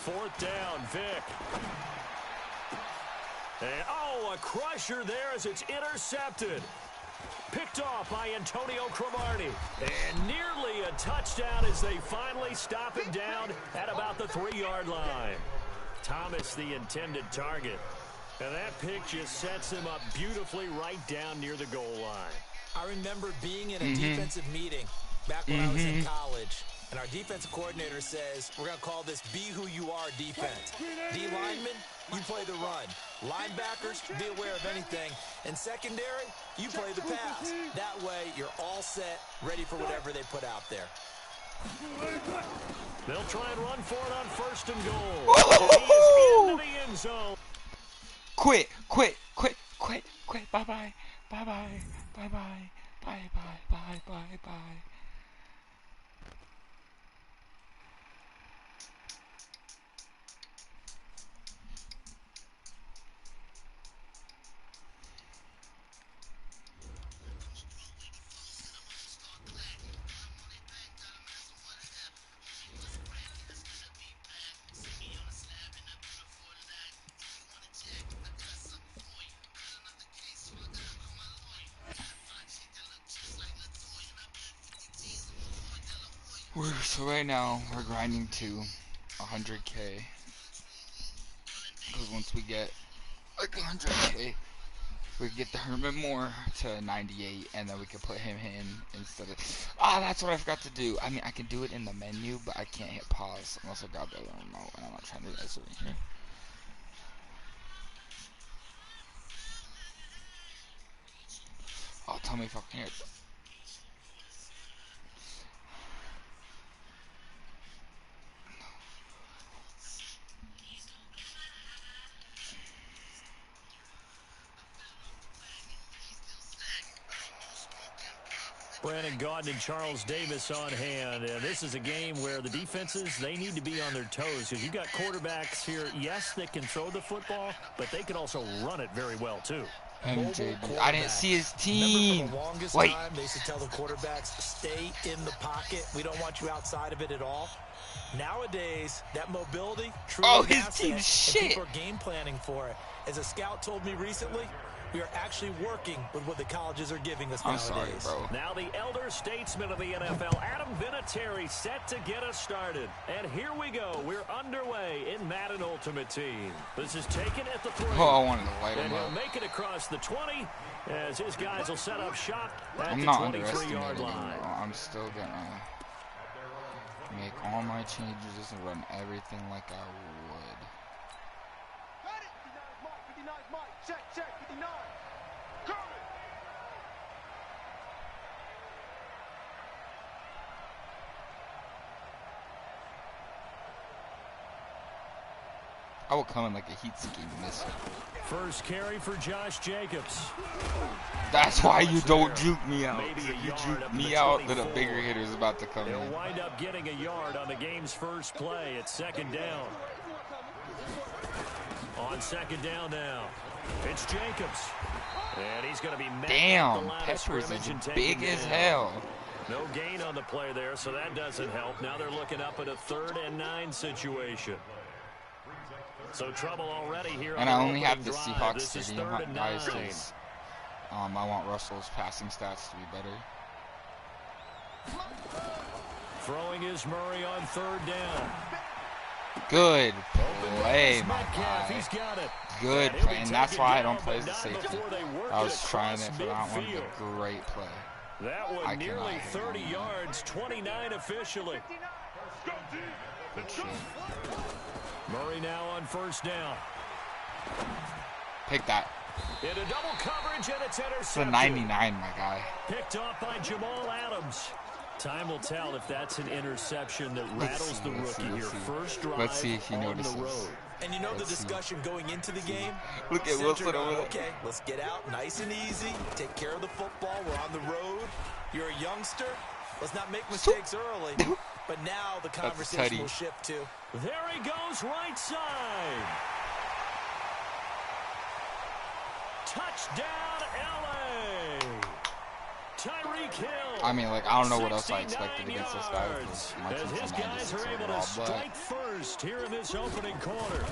S2: 4th down, Vic. And, oh, a crusher there as it's intercepted. Picked off by Antonio Cromartie. And nearly a touchdown as they finally stop him down at about the 3-yard line. Thomas, the intended target. And that pick just sets him up beautifully right down near the goal line.
S3: I remember being in a defensive meeting back when I was in college. And our defensive coordinator says, we're going to call this Be Who You Are defense. D linemen, you play the run. Linebackers, be aware of anything. And secondary, you play the pass. That way, you're all set, ready for whatever they put out there.
S2: They'll try and run for it on 1st and goal. And he is into the end zone.
S1: Quit. Bye-bye. Bye-bye. Bye-bye. Bye-bye. So right now we're grinding to 100K, because once we get like 100K, we can get the Herman Moore to 98, and then we can put him in instead of. That's what I forgot to do. I mean, I can do it in the menu, but I can't hit pause unless I grab the remote, and I'm not trying to do that here. Oh, tell me if I can hear it.
S2: Brandon Gaudin and Charles Davis on hand. And this is a game where the defenses, they need to be on their toes, because you've got quarterbacks here, yes, that can throw the football, but they can also run it very well, too.
S1: MJB. I didn't see his team.
S3: For the longest
S1: Wait.
S3: time, they used to tell the quarterbacks, stay in the pocket. We don't want you outside of it at all. Nowadays, that mobility, truly
S1: his
S3: asset,
S1: team's
S3: and
S1: shit.
S3: people are game planning for it. As a scout told me recently, we are actually working with what the colleges are giving us nowadays.
S1: I'm sorry, bro.
S2: Now the elder statesman of the NFL, Adam Vinatieri, set to get us started. And here we go. We're underway in Madden Ultimate Team. This is taken at the 3.
S1: Oh, I wanted to light
S2: And
S1: him
S2: he'll
S1: up.
S2: make it across the 20 as his guys will set up shop at
S1: I'm
S2: the
S1: not
S2: 23-yard
S1: underestimating
S2: line.
S1: him, bro. I'm still gonna make all my changes and run everything like I would.
S4: Got it. 59's Mike. 59's Mike. Check, check. 59. Coming.
S1: I will come in like a heat-seeking missile.
S2: First carry for Josh Jacobs.
S1: That's why you don't juke me out.
S2: Maybe a
S1: If you
S2: yard
S1: juke
S2: up
S1: me
S2: the
S1: out, then a
S2: 24.
S1: bigger hitter is about to come
S2: He'll
S1: in.
S2: wind up getting a yard on the game's first play at 2nd down. On 2nd down now, it's Jacobs. And he's going to be met at the
S1: Damn,
S2: line of
S1: Peppers
S2: scrimmage
S1: is
S2: and taken
S1: big as
S2: down.
S1: hell.
S2: No gain on the play there, so that doesn't help. Now they're looking up at a 3rd and 9 situation. So trouble already here.
S1: And
S2: on
S1: I
S2: the
S1: only have
S2: opening
S1: the
S2: drive.
S1: Seahawks
S2: This is
S1: stadium,
S2: 3rd and
S1: guys,
S2: 9.
S1: because I want Russell's passing stats to be better.
S2: Throwing is Murray on 3rd down.
S1: Good
S2: Open
S1: play,
S2: is
S1: my
S2: Metcalf.
S1: guy.
S2: He's got it.
S1: Good
S2: And he'll
S1: play,
S2: be
S1: and that's
S2: taken
S1: why I
S2: down,
S1: don't play as
S2: but
S1: a
S2: not
S1: safety.
S2: before they work
S1: I
S2: it
S1: was trying
S2: across
S1: it for that one.
S2: midfield.
S1: A great play.
S2: That
S1: I
S2: one nearly
S1: cannot
S2: 30
S1: hang on.
S2: yards, 29 officially. Murray now on 1st down.
S1: Pick that.
S2: Into double coverage, and it's
S1: It's a
S2: intercepted.
S1: 99, my guy.
S2: Picked off by Jamal Adams. Time will tell if that's an interception that rattles the rookie here. First drive
S1: Let's see if he
S2: on
S1: notices.
S2: the road.
S3: And you know the
S1: Let's see.
S3: discussion going into the game?
S1: Look at
S3: centered
S1: Wilson
S3: on,
S1: over there.
S3: okay, let's get out nice and easy, take care of the football, we're on the road, you're a youngster, let's not make mistakes early. But now the conversation will shift to,
S2: There he goes, right side. Touchdown, LA. Tyreek Hill.
S1: I mean, like, I don't know what else I expected
S2: 69
S1: against this guy.
S2: yards.
S1: My
S2: As
S1: team's
S2: his
S1: a
S2: guys
S1: 96
S2: are able to
S1: overall, but
S2: strike first here in this opening quarter.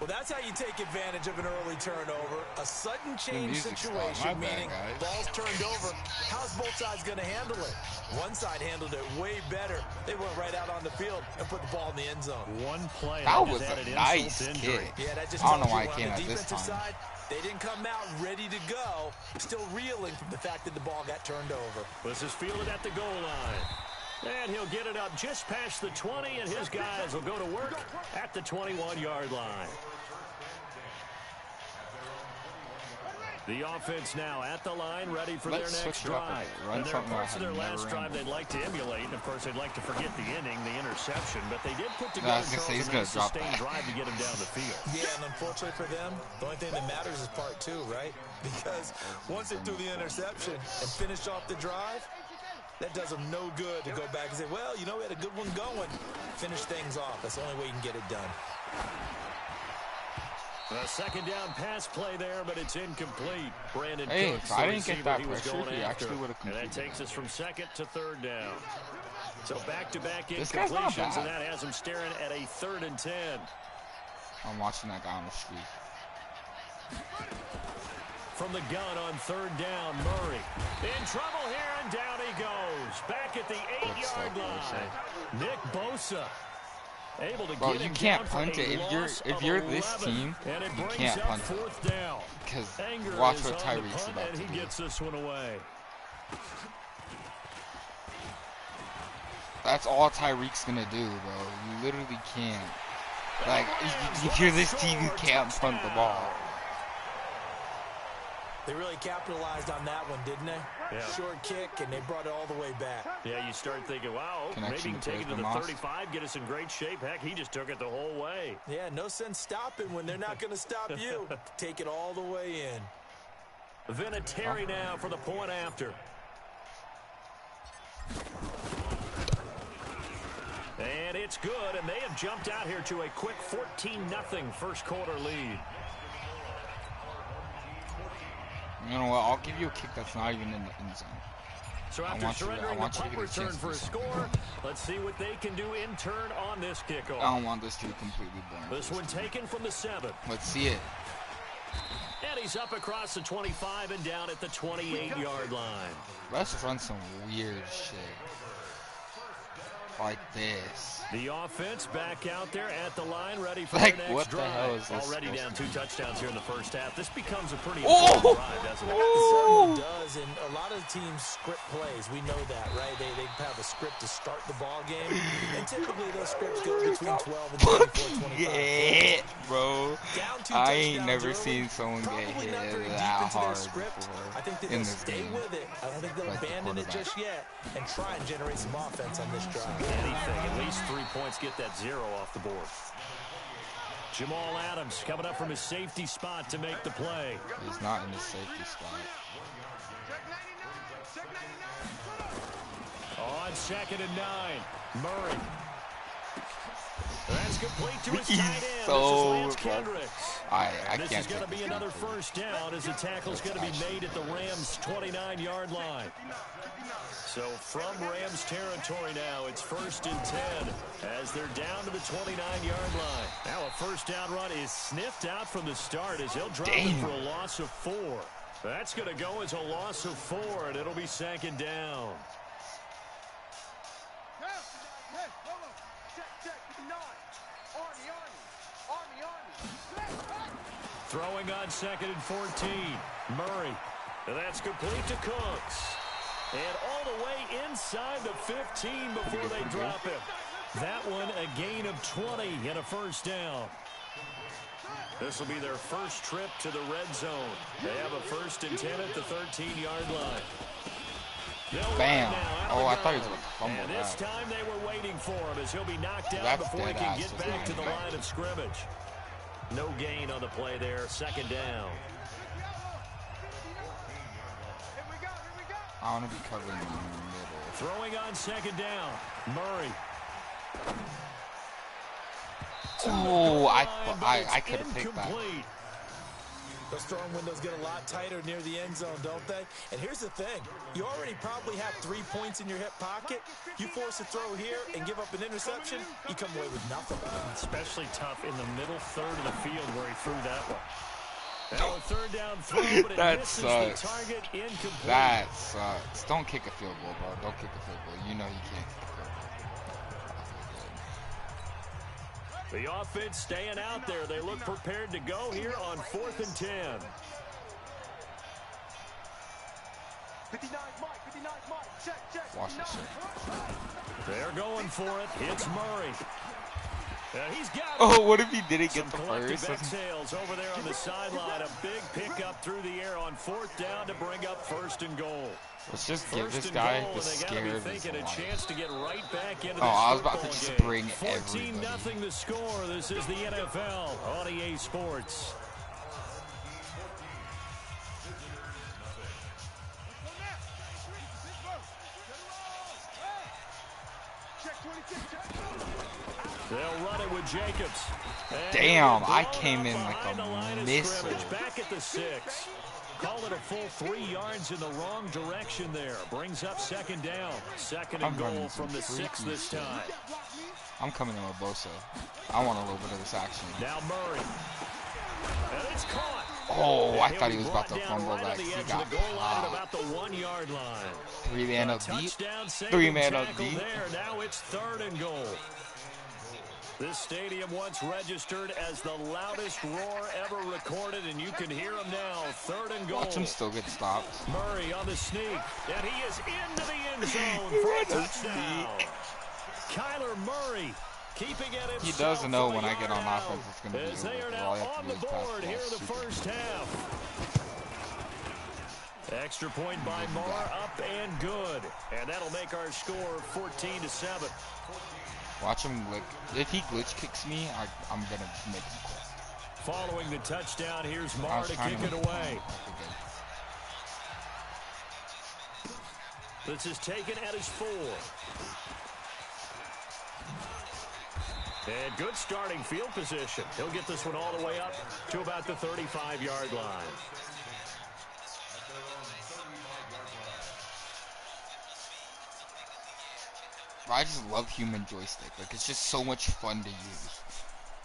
S3: well, that's how you take advantage of an early turnover. A sudden change
S1: music's loud.
S3: situation,
S1: My bad,
S3: meaning
S1: guys.
S3: ball's turned over. How's both sides going to handle it? One side handled it way better. They went right out on the field and put the ball in the end zone.
S2: One play
S1: that
S2: has
S1: was
S2: added
S1: a
S2: insult
S1: nice
S2: to injury.
S1: kick.
S3: Yeah, that just
S1: I don't know
S3: tells
S1: why
S3: you
S1: it
S3: on
S1: came
S3: the
S1: at this
S3: defensive
S1: time.
S3: side, they didn't come out ready to go, still reeling from the fact that the ball got turned over.
S2: This is fielded at the goal line. And he'll get it up just past the 20, and his guys will go to work at the 21-yard line. The offense now at the line, ready for
S1: Let's
S2: their next
S1: switch it up a
S2: drive.
S1: bit. Run
S2: And there are
S1: something
S2: parts of
S1: I
S2: their
S1: have
S2: last
S1: never
S2: drive
S1: ran
S2: they'd like to emulate, and of course they'd like to forget the inning, the interception, but they did put
S1: I
S2: together
S1: was gonna say,
S2: Charles,
S1: he's
S2: a
S1: gonna
S2: nice
S1: drop
S2: sustained
S1: that.
S2: drive to get him down the field.
S3: Yeah, and unfortunately for them, the only thing that matters is part 2, right? Because once they threw the interception and finished off the drive, that does them no good to go back and say, well, you know, we had a good one going. Finish things off. That's the only way you can get it done.
S2: A 2nd down pass play there, but it's incomplete. Brandon
S1: Hey,
S2: Cooks,
S1: if I
S2: the
S1: didn't get
S2: receiver
S1: that
S2: he was
S1: pressure,
S2: going
S1: he
S2: after.
S1: actually would've
S2: And that
S1: completed
S2: takes us from 2nd to 3rd down. So back-to-back
S1: This guy's not
S2: incompletions, and
S1: bad.
S2: that has him staring at a 3rd and 10.
S1: I'm watching that guy on the street.
S2: From the gun on 3rd down, Murray. In trouble here, and down he goes. Back at the 8-yard line. Nick Bosa. Able to
S1: Bro,
S2: get
S1: you
S2: him
S1: can't
S2: down for
S1: punt
S2: a
S1: it.
S2: loss
S1: If
S2: of
S1: you're this
S2: 11,
S1: team,
S2: and it
S1: you
S2: brings
S1: can't
S2: up
S1: punt it.
S2: 4th down.
S1: Because
S2: Anger
S1: watch
S2: is
S1: what
S2: on the
S1: Tyreek's
S2: punt,
S1: about
S2: and
S1: to
S2: he
S1: do.
S2: gets this one away.
S1: That's all Tyreek's gonna do, bro. You literally can't. Like, if you're this team, you can't punt the ball.
S3: They really capitalized on that one, didn't they?
S2: Yeah.
S3: Short kick, and they brought it all the way back.
S2: Yeah, you start thinking, wow, maybe
S1: Connection
S2: he can
S1: to
S2: take it to the
S1: Moss.
S2: 35, get us in great shape. Heck, he just took it the whole way.
S3: Yeah, no sense stopping when they're not going to stop you. Take it all the way in.
S2: Vinatieri now for the point after. And it's good, and they have jumped out here to a quick 14-0 first quarter lead.
S1: You know what? I'll give you a kick that's not even in the end zone.
S2: So after surrendering the punt return for a score, let's see what they can do in turn on this kickoff.
S1: I don't want this to be completely boring.
S2: This one taken from the 7.
S1: Let's see it.
S2: And he's up across the 25 and down at the 28-yard line.
S1: Let's run some weird shit. Like this.
S2: The offense back out there at the line, ready for
S1: like,
S2: their next
S1: what
S2: drive.
S1: The hell is this
S2: Already down 2 touchdowns here in the first half. This becomes a pretty
S1: important
S2: drive, doesn't it?
S3: It certainly does, and a lot of teams script plays. We know that, right? They have a script to start the ball game, and typically those scripts go between 12 and 24, 25.
S1: Yeah, bro. I ain't never
S3: early,
S1: seen someone get hit that hard before.
S3: I think that they'll stay with it. I don't think they'll abandon it just yet and try and generate some offense on this drive.
S2: Anything, at least 3 points, get that 0 off the board. Jamal Adams coming up from his safety spot to make the play.
S1: He's not in his safety spot.
S2: On 2nd and 9, Murray. That's complete to his tight end.
S1: So
S2: this is Lance Kendricks.
S1: I
S2: this
S1: can't
S2: is going to be another first down as the tackle's going to be made at the Rams' 29-yard line. So from Rams territory now, it's 1st and 10 as they're down to the 29-yard line. Now a first down run is sniffed out from the start as he'll drop it for a loss of 4. That's going to go as a loss of 4, and it'll be 2nd down. Throwing on 2nd and 14. Murray. And that's complete to Cooks. And all the way inside the 15 before they drop him. That one a gain of 20 and a first down. This will be their first trip to the red zone. They have a 1st and 10 at the 13-yard line.
S1: Bam. Oh, I thought he was going to fumble
S2: that. And this time they were waiting for him as he'll be knocked down before he can get back to the line of scrimmage. No gain on the play there. 2nd down.
S1: I want to be covering in the middle.
S2: Throwing on 2nd down. Murray.
S1: Oh, I could have picked that.
S3: Those throwing windows get a lot tighter near the end zone, don't they? And here's the thing. You already probably have 3 points in your hip pocket. You force a throw here and give up an interception, you come away with nothing.
S2: Especially tough in the middle third of the field where he threw that one. Now a 3rd down throw, but it misses the target incomplete.
S1: That sucks. Don't kick a field goal, bro. Don't kick a field goal. You know you can't kick a field goal.
S2: The offense staying out there. They look prepared to go here on 4th and 10.
S4: 59 Mike, check.
S1: Watch this shit.
S2: They're going for it. It's Murray. He's got it.
S1: Oh, what if he didn't get the first?
S2: Exhales over there on the sideline. A big pickup through the air on 4th down to bring up 1st and goal.
S1: Let's just give this guy the scare of his life.
S2: A chance to get right back into
S1: I was about to just bring
S2: 14-0 the score. This is the NFL on EA Sports. They'll run it with Jacobs.
S1: Damn, I came in like a missile.
S2: Back at the 6. Call it a full 3 yards in the wrong direction there. Brings up 2nd down. 2nd and goal from the 6 this time.
S1: I'm coming in with Bosa. I want a little bit of this action.
S2: Now Murray. And it's caught.
S1: Oh, I thought he was about to fumble that. He got
S2: about the 1-yard line.
S1: 3-man up deep. 3-man up deep.
S2: Now it's 3rd and goal. This stadium once registered as the loudest roar ever recorded, and you can hear him now. 3rd and goal.
S1: Watch him still get stopped.
S2: Murray on the sneak, and he is into the end zone for a touchdown. Kyler Murray keeping it himself.
S1: He doesn't know when I get on offense it's going to be
S2: over. They are now on the board here in the first half. Extra point by Marr, up and good. And that'll make our score 14-7.
S1: Watch him glitch. If he glitch kicks me, I'm going to make him quit.
S2: Following the touchdown, here's Marr to kick it away. This is taken at his 4. And good starting field position. He'll get this one all the way up to about the 35-yard line.
S1: I just love human joystick. Like, it's just so much fun to use.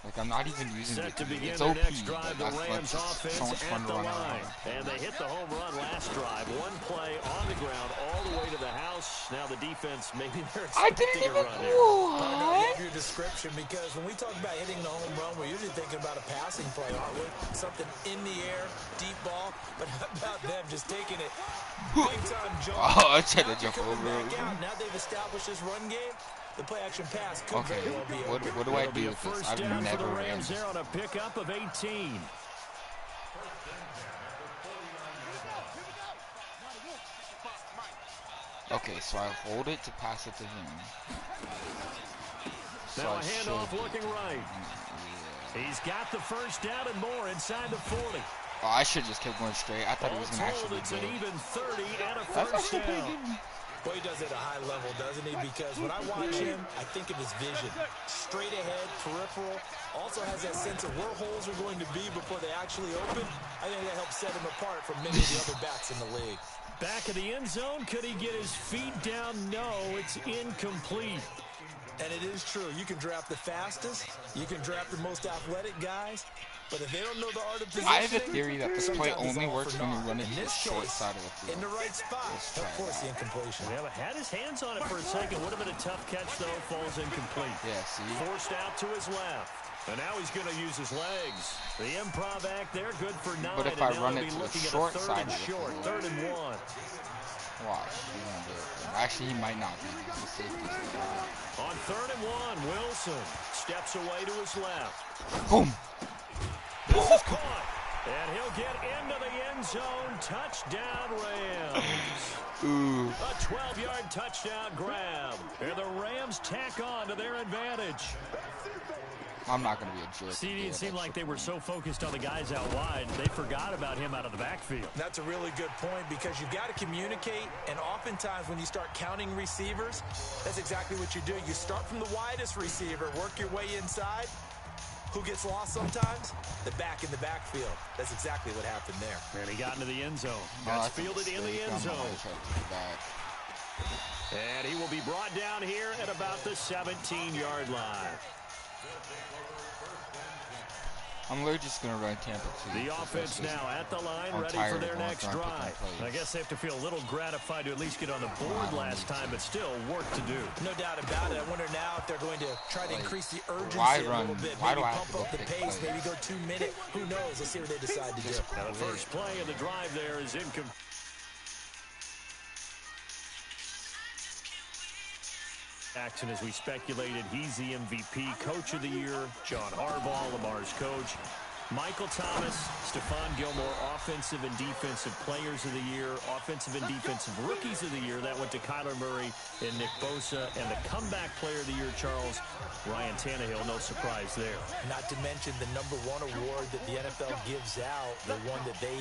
S1: Like, I'm not even using it. It's OP, but that's just so much fun to run around.
S2: And they hit the home run last drive. One play on the ground all the way to the house. Now the defense, maybe they're expecting a run here.
S3: I love your description, because when we talk about hitting the home run, we're usually thinking about a passing play, aren't we? Something in the air, deep ball. But how about them just taking it big time jump?
S1: Oh, I tried to jump over.
S3: Now they've established this run game. The play action pass could very well be
S1: what do I do with this? I've never ran this.
S2: There on a pickup of 18.
S1: Okay, so I hold it to pass it to him.
S2: Now a handoff looking right. He's got the first down and more inside the 40.
S1: Oh, I should just keep going straight. I thought he was going to actually
S2: It's an even 30 and a
S1: That's
S2: first
S1: actually
S2: down.
S1: pretty good.
S3: Boy, he does it at a high level, doesn't he? Because when I watch him, I think of his vision. Straight ahead, peripheral. Also has that sense of where holes are going to be before they actually open. I think that helps set him apart from many of the other backs in the league.
S2: Back of the end zone. Could he get his feet down? No, it's incomplete.
S3: And it is true. You can draft the fastest. You can draft the most athletic guys. But if they don't know the art of positioning,
S1: I have a theory that this play only works when you run it to the short side of the field.
S3: in the right spot. Of course, the incompletion.
S2: Yeah, had his hands on it for a second. Would have been a tough catch, though. Falls incomplete.
S1: Yeah, see?
S2: Forced out to his left. And now he's going to use his legs. The improv act there, good for 9.
S1: But if I run it to the short side of the
S2: field.
S1: field.
S2: 3rd and 1.
S1: Watch, he's gonna do it. Actually, he might not be. The safety's
S2: On 3rd and 1, Wilson steps away to his left.
S1: boom!
S2: This is caught. And he'll get into the end zone. Touchdown, Rams.
S1: Ooh.
S2: A 12-yard touchdown grab. And the Rams tack on to their advantage.
S1: I'm not going to be a jerk.
S2: CD, it seemed like they were so focused on the guys out wide, they forgot about him out of the backfield.
S3: That's a really good point, because you've got to communicate, and oftentimes when you start counting receivers, that's exactly what you do. You start from the widest receiver, work your way inside. Who gets lost sometimes? The back in the backfield. That's exactly what happened there.
S2: And he got into the end zone. That's fielded in the end zone. And he will be brought down here at about the 17-yard line.
S1: I'm literally just going to run Tampa 2.
S2: The offense now at the line, ready for their next drive. I guess they have to feel a little gratified to at least get on the board last time, but still work to do.
S3: No doubt about it. I wonder now if they're going to try to increase the urgency a little bit.
S1: Why
S3: maybe
S1: do I have
S3: pump up the pace, maybe go 2 minutes. Who knows? Let's see what they decide to do.
S2: Now the first play of the drive there is incomplete. Jackson, as we speculated, he's the MVP, Coach of the Year. John Harbaugh, Lamar's coach. Michael Thomas, Stephon Gilmore, Offensive and Defensive Players of the Year, Offensive and Defensive Rookies of the Year. That went to Kyler Murray and Nick Bosa. And the Comeback Player of the Year, Charles, Ryan Tannehill. No surprise there.
S3: Not to mention the #1 award that the NFL gives out, the one that they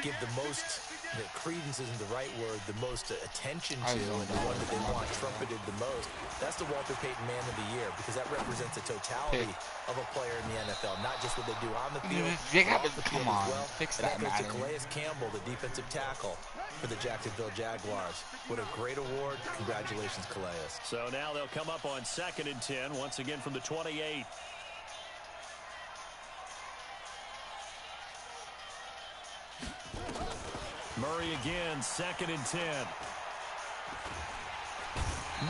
S3: give the most, the credence isn't the right word, the most attention to, and the one that they want trumpeted the most. That's the Walter Payton Man of the Year, because that represents the totality of a player in the NFL, not just what they do on the field, but off the field as well.
S1: Fix
S3: and
S1: that,
S3: that goes to
S1: Madden.
S3: Calais Campbell, the defensive tackle for the Jacksonville Jaguars. What a great award. Congratulations, Calais.
S2: So now they'll come up on 2nd and 10, once again from the 28. Murray again, 2nd and 10.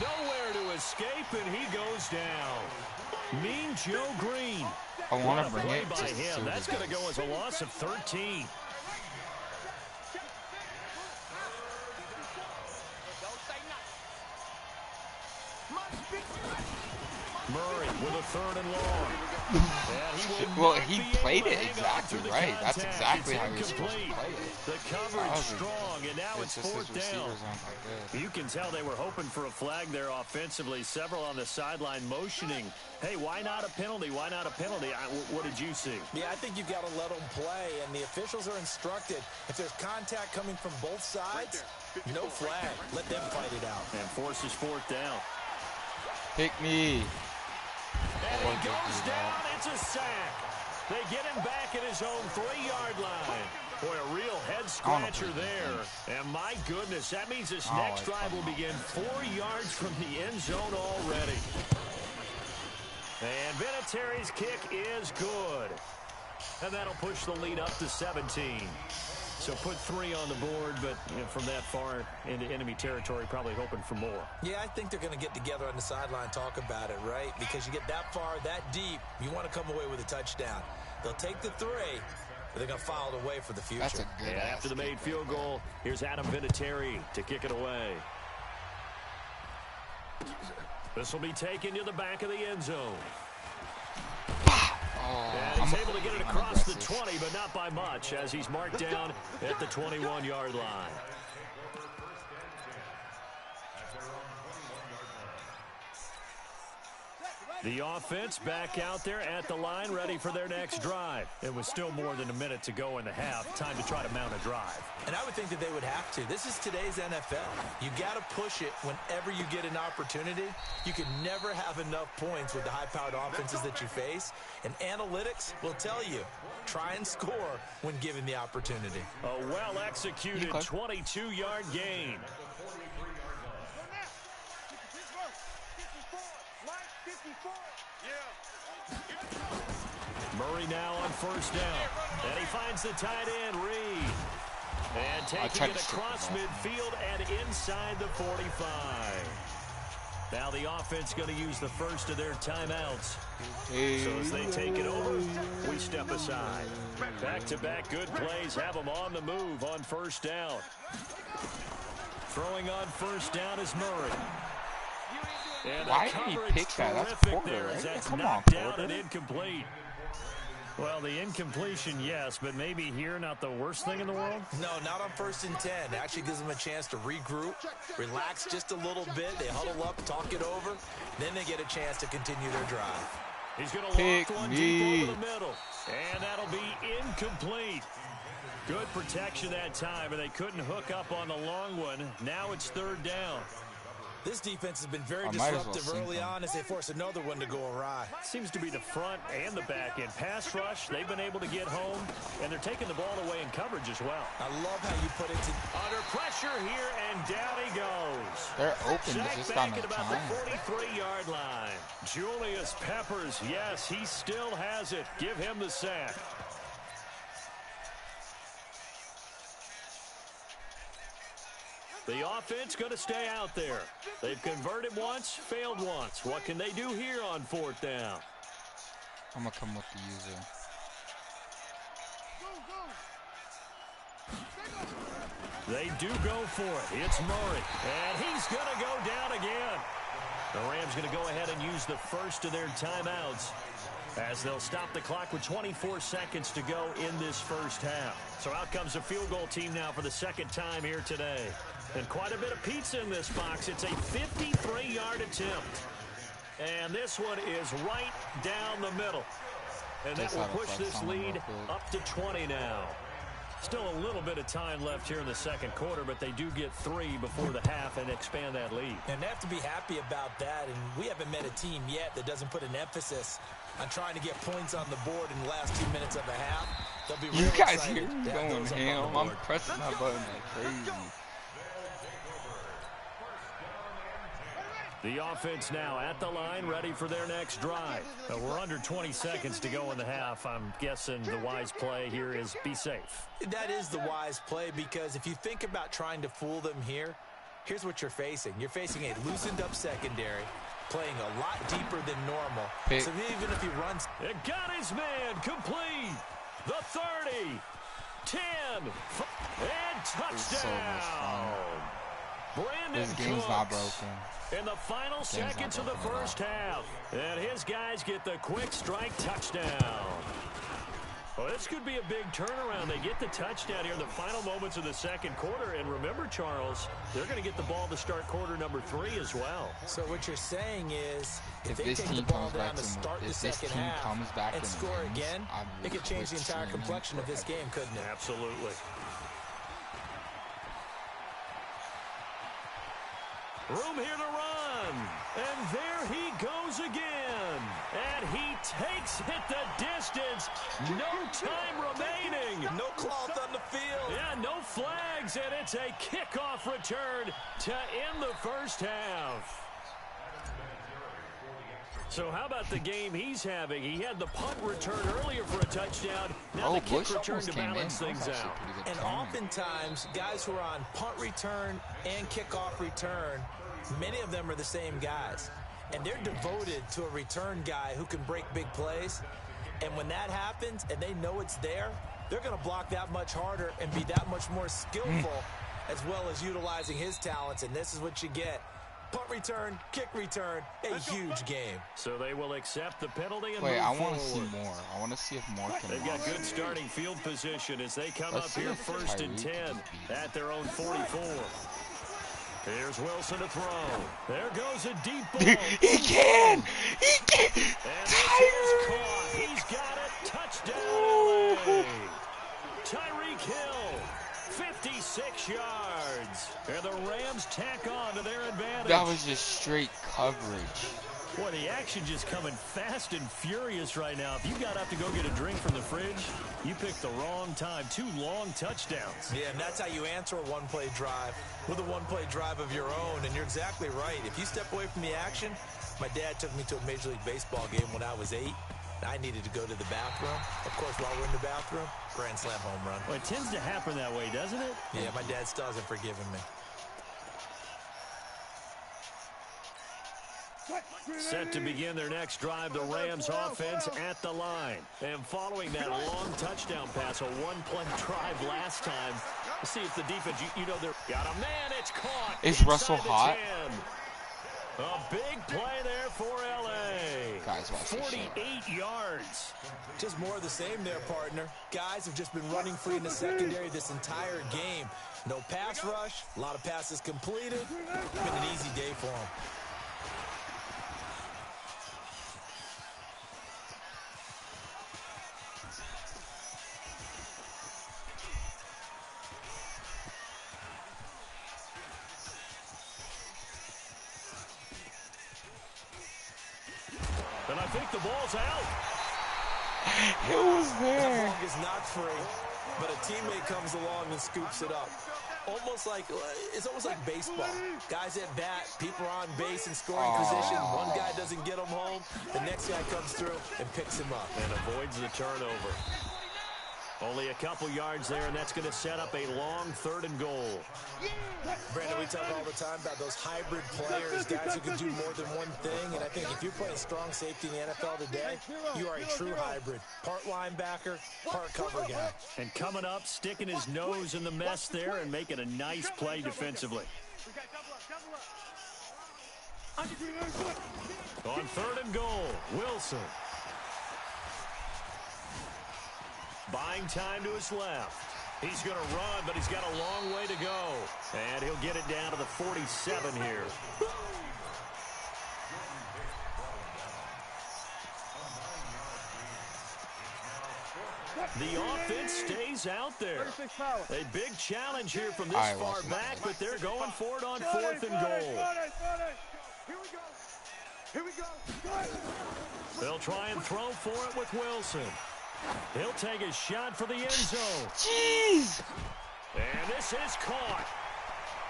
S2: Nowhere to escape, and he goes down. Mean Joe Green.
S1: I want to bring
S2: Play
S1: it
S2: by
S1: to
S2: him. That's going to go as a loss of 13. Murray with a 3rd and long.
S1: Well, he played it exactly right. That's exactly how you're supposed to play it.
S2: The coverage strong, and now it's 4th down. You can tell they were hoping for a flag there offensively. Several on the sideline motioning. Hey, why not a penalty? Why not a penalty? What did you see?
S3: Yeah, I think you've got to let them play, and the officials are instructed. If there's contact coming from both sides, no flag. Let them fight it out.
S2: And forces 4th down.
S1: Pick me.
S2: And he goes down. It's a sack. They get him back at his own 3-yard line. Boy, a real head-scratcher there. And my goodness, that means this next drive will begin 4 yards from the end zone already. And Vinatieri's kick is good. And that'll push the lead up to 17. So put 3 on the board, but from that far into enemy territory, probably hoping for more.
S3: Yeah, I think they're going to get together on the sideline, talk about it, right? Because you get that far, that deep, you want to come away with a touchdown. They'll take the 3, but they're going to file it away for the future.
S1: That's a good
S2: after the made field goal, here's Adam Vinatieri to kick it away. This will be taken to the back of the end zone. And he's able to get it across the 20, but not by much, as he's marked down at the 21-yard line. The offense back out there at the line, ready for their next drive. It was still more than a minute to go in the half. Time to try to mount a drive.
S3: And I would think that they would have to. This is today's NFL. You got to push it whenever you get an opportunity. You can never have enough points with the high-powered offenses that you face. And analytics will tell you, try and score when given the opportunity.
S2: A well-executed 22-yard gain. Murray now on first down. And he finds the tight end, Reed. And taking it across midfield and inside the 45. Now the offense going to use the first of their timeouts. So as they take it over, we step aside. Back-to-back good plays have them on the move on first down. Throwing on first down is Murray. And
S1: why did he pick that? That's Porter, right?
S2: That's
S1: Come
S2: knocked
S1: on,
S2: down and incomplete. Well, the incompletion, yes, but maybe here not the worst thing in the world?
S3: No, not on 1st and 10. It actually gives them a chance to regroup, relax just a little bit. They huddle up, talk it over. Then they get a chance to continue their drive.
S2: He's going to loft one deep over the middle. And that'll be incomplete. Good protection that time, and they couldn't hook up on the long one. Now it's 3rd down.
S3: This defense has been very disruptive early on as they force another one to go awry.
S2: Seems to be the front and the back end. Pass rush, they've been able to get home, and they're taking the ball away in coverage as well.
S3: I love how you put it
S2: under pressure here, and down he goes.
S1: They're open, but just on the
S2: about the 43-yard line. Julius Peppers, yes, he still has it. Give him the sack. The offense going to stay out there. They've converted once, failed once. What can they do here on 4th down?
S1: I'm going to come with the user.
S2: They do go for it. It's Murray. And he's going to go down again. The Rams going to go ahead and use the first of their timeouts as they'll stop the clock with 24 seconds to go in this first half. So out comes a field goal team now for the 2nd time here today. And quite a bit of pizza in this box. It's a 53-yard attempt. And this one is right down the middle. And that will push this lead up to 20 now. Still a little bit of time left here in the 2nd quarter, but they do get 3 before the half and expand that lead.
S3: And they have to be happy about that. And we haven't met a team yet that doesn't put an emphasis on trying to get points on the board in the last 2 minutes of a half. They'll be
S1: you
S3: really
S1: guys hear me going ham? I'm pressing my button like crazy.
S2: The offense now at the line, ready for their next drive. We're under 20 seconds to go in the half. I'm guessing the wise play here is be safe.
S3: That is the wise play, because if you think about trying to fool them here, here's what you're facing. You're facing a loosened up secondary, playing a lot deeper than normal. So even if he runs...
S2: It got his man complete. The 30, 10, and touchdown. Brandon
S1: This game's not broken.
S2: In the final seconds of the first half. And his guys get the quick strike touchdown. Well, this could be a big turnaround. They get the touchdown here in the final moments of the 2nd quarter. And remember, Charles, they're going to get the ball to start quarter number 3 as well.
S3: So what you're saying is, if they
S1: this
S3: take
S1: team
S3: the ball
S1: comes
S3: down
S1: back
S3: to start the second half and score again, it could change the entire complexion of this game, couldn't it?
S2: Absolutely. Room here to run. And there he goes again. And he takes it the distance. No time remaining.
S3: No cloth on the field.
S2: Yeah, no flags, and it's a kickoff return to end the first half. So how about the game he's having? He had the punt return earlier for a touchdown. Now the kick return to balance things out.
S3: And oftentimes, guys who are on punt return and kickoff return, many of them are the same guys. And they're devoted to a return guy who can break big plays. And when that happens and they know it's there, they're going to block that much harder and be that much more skillful as well as utilizing his talents. And this is what you get. Punt return, kick return, a huge game.
S2: So they will accept the penalty and
S1: wait,
S2: move
S1: I want to
S2: forward.
S1: see more. I want to see if more can.
S2: They've got good starting field position as they come up here first and 10 at their own 44. Here's Wilson to throw. There goes a deep ball.
S1: He can! He can!
S2: And this is caught. He's got it. Touchdown, LA. Tyreek Hill, 56 yards. And the Rams tack on to their advantage.
S1: That was just straight coverage.
S2: Boy, the action just coming fast and furious right now. If you got up to go get a drink from the fridge, you picked the wrong time. 2 long touchdowns.
S3: Yeah, and that's how you answer a one-play drive with a one-play drive of your own. And you're exactly right. If you step away from the action, my dad took me to a Major League Baseball game when I was 8. I needed to go to the bathroom. Of course, while we're in the bathroom, grand slam home run.
S2: Well, it tends to happen that way, doesn't it?
S3: Yeah, my dad still hasn't forgiven me.
S2: Set to begin their next drive, the Rams offense at the line. And following that long touchdown pass, a one-play drive last time. Let's see if the defense, you know, they're got a man, it's caught.
S1: Is Russell hot?
S2: 10. A big play there for LA.
S1: Guys, watch this
S2: 48 yards.
S3: Just more of the same there, partner. Guys have just been running free in the secondary this entire game. No pass rush, a lot of passes completed. It's been an easy day for them.
S2: And I think the ball's out.
S1: It was there.
S3: That ball is not free, but a teammate comes along and scoops it up. It's almost like baseball. Guys at bat, people are on base in scoring position. One guy doesn't get him home. The next guy comes through and picks him up.
S2: And avoids the turnover. Only a couple yards there, and that's going to set up a long 3rd and goal.
S3: Brandon, we talk all the time about those hybrid players, guys who can do more than one thing. And I think if you're playing strong safety in the NFL today, you are a true hybrid. Part linebacker, part cover guy.
S2: And coming up, sticking his nose in the mess there and making a nice play defensively. On 3rd and goal, Wilson. Buying time to his left. He's going to run, but he's got a long way to go. And he'll get it down to the 47 here. The offense stays out there. A big challenge here from this far back, but they're going for it on 4th and goal.
S4: Here we go.
S2: They'll try and throw for it with Wilson. He'll take a shot for the end zone.
S1: Jeez.
S2: And this is caught.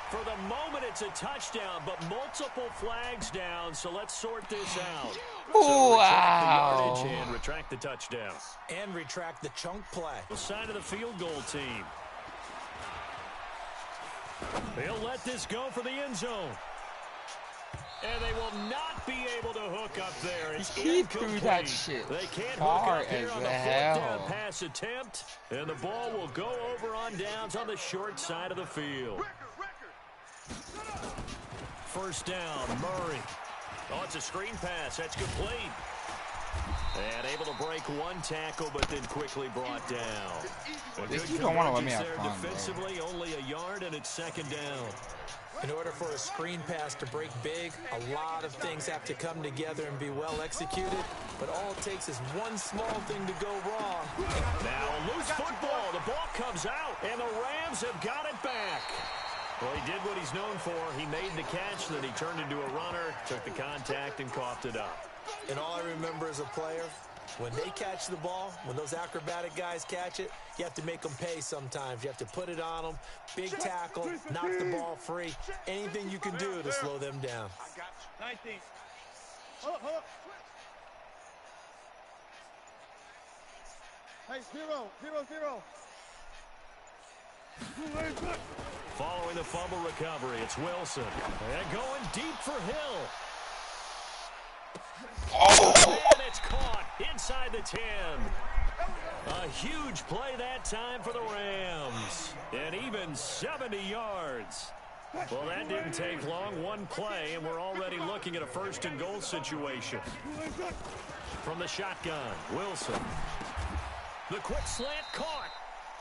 S2: For the moment, it's a touchdown, but multiple flags down, so let's sort this out.
S1: Oh,
S2: so
S1: wow.
S2: the yardage and retract the touchdown.
S3: And retract the chunk play.
S2: The side of the field goal team. They'll let this go for the end zone. And they will not be able to hook up there. It's
S1: He threw that shit
S2: They can't
S1: far
S2: hook up here
S1: as
S2: on the
S1: hell.
S2: 4th down pass attempt. And the ball will go over on downs on the short side of the field. First down, Murray. Oh, it's a screen pass. That's complete. And able to break one tackle, but then quickly brought down.
S1: This you don't want to let me have fun,
S2: defensively, only a yard, and it's 2nd down.
S3: In order for a screen pass to break big, a lot of things have to come together and be well executed. But all it takes is one small thing to go wrong.
S2: Now a loose football. The ball comes out, and the Rams have got it back. Well, he did what he's known for. He made the catch, then he turned into a runner, took the contact, and coughed it up.
S3: And all I remember as a player, When they catch the ball, when those acrobatic guys catch it, you have to make them pay sometimes. You have to put it on them, big tackle, knock the ball free. Anything you can do to slow them down.
S4: I got you. 19. Hold up. Hey, 0.
S2: Following the fumble recovery, it's Wilson. And going deep for Hill.
S1: Oh!
S2: And it's caught inside the 10. A huge play that time for the Rams. And even 70 yards. Well, that didn't take long. One play, and we're already looking at a first and goal situation. From the shotgun, Wilson. The quick slant caught.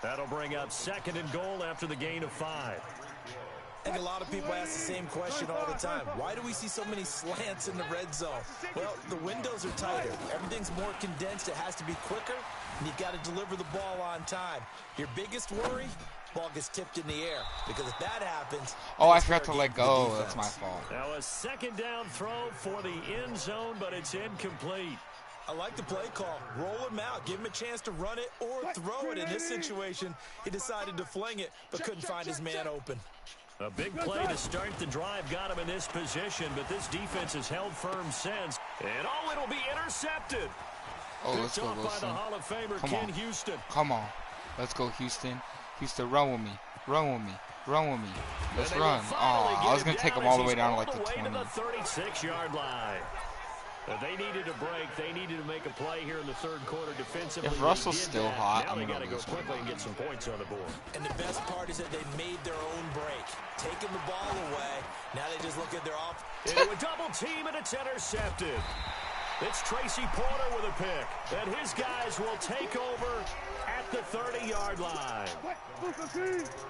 S2: That'll bring up second and goal after the gain of 5.
S3: I think a lot of people ask the same question all the time. Why do we see so many slants in the red zone? Well, the windows are tighter. Everything's more condensed. It has to be quicker, and you've got to deliver the ball on time. Your biggest worry, ball gets tipped in the air. Because if that happens...
S1: Oh, I forgot to let go. That's my fault.
S2: Now a second down throw for the end zone, but it's incomplete.
S3: I like the play call. Roll him out. Give him a chance to run it or throw it. In this situation, he decided to fling it, but couldn't find his man open.
S2: A big play to start the drive got him in this position, but this defense has held firm since. And it'll be intercepted.
S1: Oh, let's go, Wilson.
S2: By the Hall of Famer,
S1: Come
S2: Ken
S1: on.
S2: Houston.
S1: Come on. Let's go, Houston. Houston, run with me. Let's run. Oh, I was going to take him all the way down to like the 20.
S2: To the 36-yard line. They needed a break. They needed to make a play here in the third quarter defensively.
S1: If Russell's still hot,
S2: now
S1: I'm
S2: they
S1: going
S2: got to
S1: to
S2: go quickly and get some points on the board.
S3: And the best part is that they made their own break. Taking the ball away. Now they just look at their off.
S2: Into a double team, and it's intercepted. It's Tracy Porter with a pick. And his guys will take over at the 30-yard line.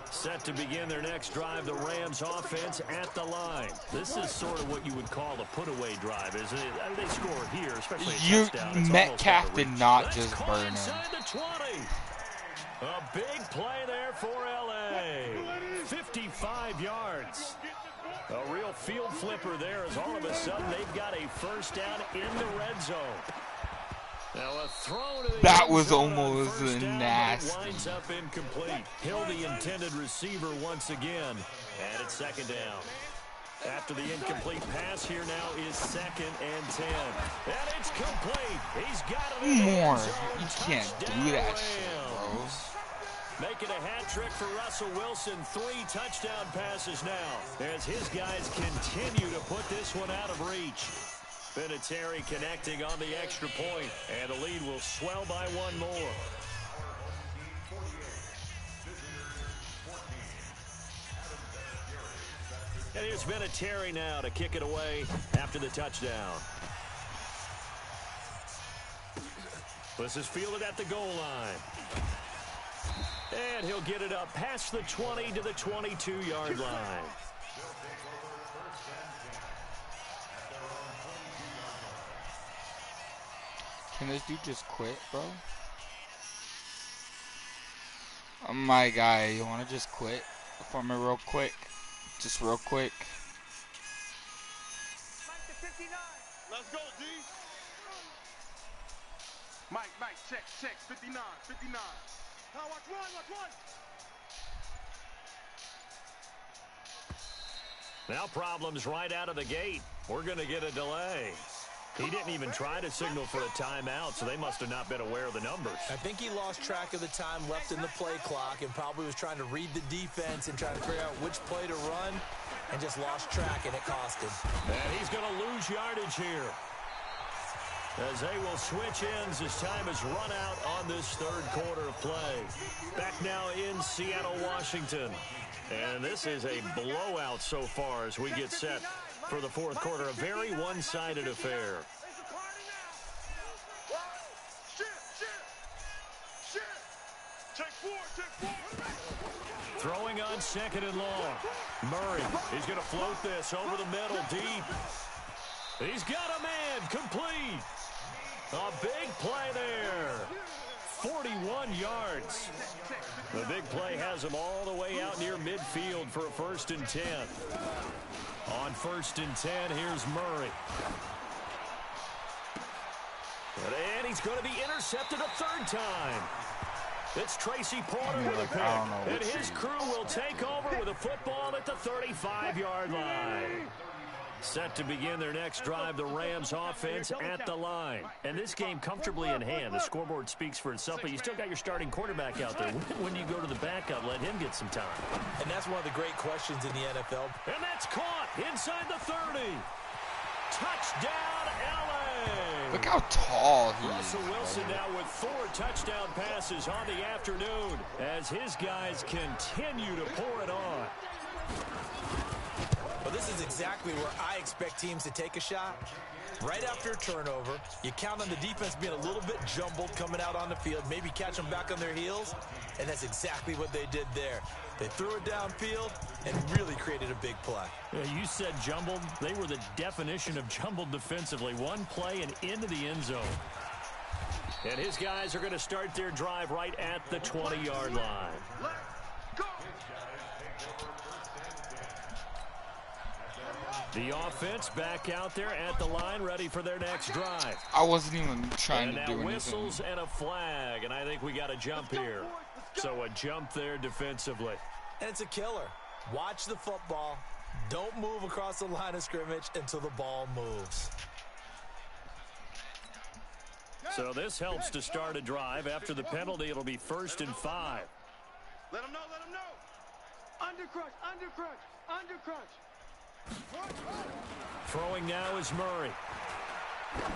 S2: Set to begin their next drive, the Rams offense at the line. This is sort of what you would call a put-away drive, isn't it? They score here, especially a touchdown.
S1: Metcalf did not just burn him.
S2: Inside the 20. A big play there for L.A. 55 yards. A real field flipper there as all of a sudden they've got a first down in the red zone. Now a throw to the
S1: that
S2: end
S1: was
S2: zone
S1: almost
S2: down,
S1: nasty.
S2: Winds up incomplete. Hill, the intended receiver once again. And it's second down. After the incomplete pass, here now is 2nd and 10. And it's complete. He's got it in the
S1: More.
S2: end zone.
S1: You can't do that shit, bro.
S2: Making a hat trick for Russell Wilson. 3 touchdown passes now as his guys continue to put this one out of reach. Vinatieri connecting on the extra point, and the lead will swell by 1 more. And here's Vinatieri now to kick it away after the touchdown. This is fielded at the goal line. And he'll get it up past the 20 to the 22-yard line.
S1: Can this dude just quit, bro? Oh my guy, you wanna just quit for me real quick? Just real quick.
S4: Let's go, D. Mike, check, 59. Now watch one.
S2: Now problems right out of the gate. We're going to get a delay. He didn't even try to signal for a timeout, so they must have not been aware of the numbers.
S3: I think he lost track of the time left in the play clock and probably was trying to read the defense and trying to figure out which play to run and just lost track, and it cost him.
S2: And he's going to lose yardage here, as they will switch ends as time has run out on this third quarter of play. Back now in Seattle, Washington. And this is a blowout so far as we get set for the fourth quarter. A very one-sided affair. Throwing on 2nd and long. Murray is going to float this over the middle deep. He's got a man complete. A big play there. 41 yards. The big play has him all the way out near midfield for a 1st and 10. On 1st and 10, here's Murray. And he's going to be intercepted a third time. It's Tracy Porter with a pick, and his crew will take over with a football at the 35-yard line. Set to begin their next drive, the Rams offense at the line. And this game comfortably in hand. The scoreboard speaks for itself, but you still got your starting quarterback out there. When you go to the backup, let him get some time.
S3: And that's one of the great questions in the NFL.
S2: And that's caught inside the 30. Touchdown, L.A.
S1: Look how tall he is.
S2: Russell Wilson now with 4 touchdown passes on the afternoon as his guys continue to pour it on.
S3: Well, this is exactly where I expect teams to take a shot. Right after a turnover, you count on the defense being a little bit jumbled coming out on the field, maybe catch them back on their heels, and that's exactly what they did there. They threw it downfield and really created a big play.
S2: Yeah, you said jumbled. They were the definition of jumbled defensively. One play and into the end zone. And his guys are going to start their drive right at the 20-yard line. The offense back out there at the line, ready for their next drive.
S1: I wasn't even trying to do anything.
S2: And now whistles and a flag, and I think we got a jump here. So a jump there defensively.
S3: And it's a killer. Watch the football. Don't move across the line of scrimmage until the ball moves.
S2: So this helps to start a drive. After the penalty, it'll be 1st and 5.
S4: Let him know, let him know. Undercrush, undercrush, undercrush.
S2: Throwing now is Murray.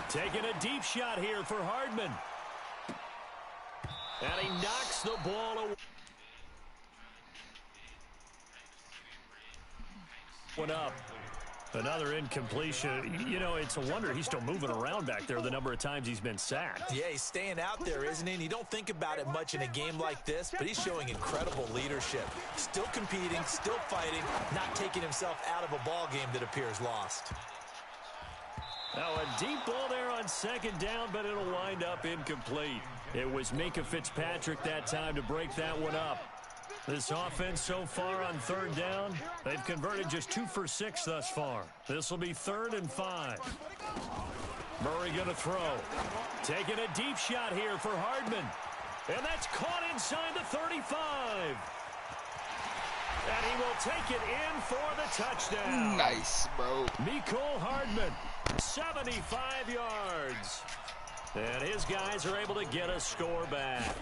S2: Taking a deep shot here for Hardman. And he knocks the ball away. One up. Another incompletion. You know, it's a wonder he's still moving around back there the number of times he's been sacked.
S3: Yeah, he's staying out there, isn't he? And you don't think about it much in a game like this, but he's showing incredible leadership. Still competing, still fighting, not taking himself out of a ball game that appears lost.
S2: Now a deep ball there on 2nd down, but it'll wind up incomplete. It was Minkah Fitzpatrick that time to break that one up. This offense so far on 3rd down, they've converted just 2 for 6 thus far. This will be 3rd and 5. Murray going to throw. Taking a deep shot here for Hardman. And that's caught inside the 35. And he will take it in for the touchdown.
S1: Nice, bro.
S2: Mecole Hardman, 75 yards. And his guys are able to get a score back.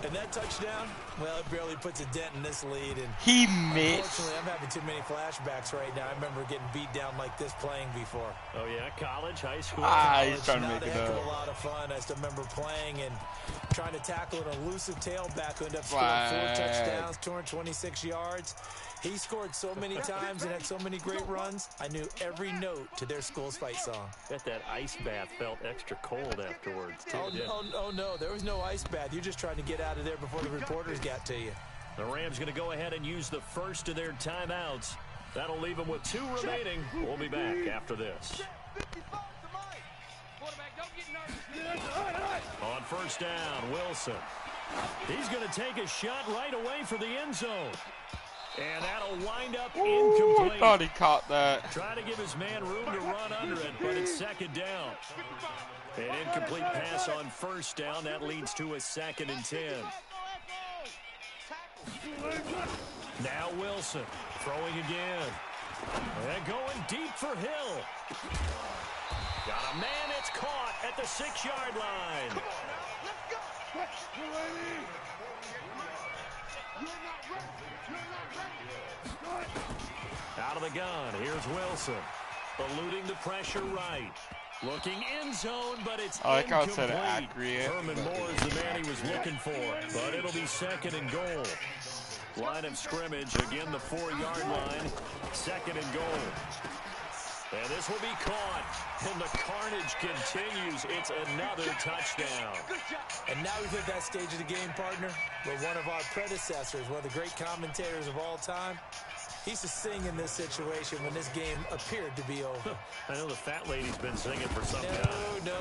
S3: And that touchdown, well, it barely puts a dent in this lead. And
S1: he missed.
S3: Unfortunately, I'm having too many flashbacks right now. I remember getting beat down like this playing before.
S2: Oh, yeah? College, high school?
S1: He's trying to make it up.
S3: A lot of fun. I still remember playing and trying to tackle an elusive tailback who ended up scoring 4 touchdowns, 226 yards. He scored so many times and had so many great runs, I knew every note to their school's fight song.
S2: Bet that ice bath felt extra cold afterwards, too.
S3: Oh, no, there was no ice bath. You're just trying to get out of there before the reporters got to you.
S2: The Rams going to go ahead and use the first of their timeouts. That'll leave them with 2 remaining. We'll be back after this. On 1st down, Wilson. He's going to take a shot right away for the end zone. And that'll wind up incomplete.
S1: I thought he caught that.
S2: Trying to give his man room to run under it, but it's 2nd down. An incomplete pass on 1st down. That leads to a 2nd and 10. Now Wilson throwing again. And going deep for Hill. Got a man, it's caught at the 6-yard line. Out of the gun, here's Wilson. Eluding the pressure right. Looking end zone, but it's incomplete. Herman Moore is the man he was looking for, but it'll be 2nd and goal. Line of scrimmage, again the 4-yard line. 2nd and goal. And this will be caught. And the carnage continues. It's another touchdown.
S3: And now we've hit that stage of the game, partner, where one of our predecessors, one of the great commentators of all time, he used to sing in this situation when this game appeared to be over.
S2: I know the fat lady's been singing for some time.
S3: No.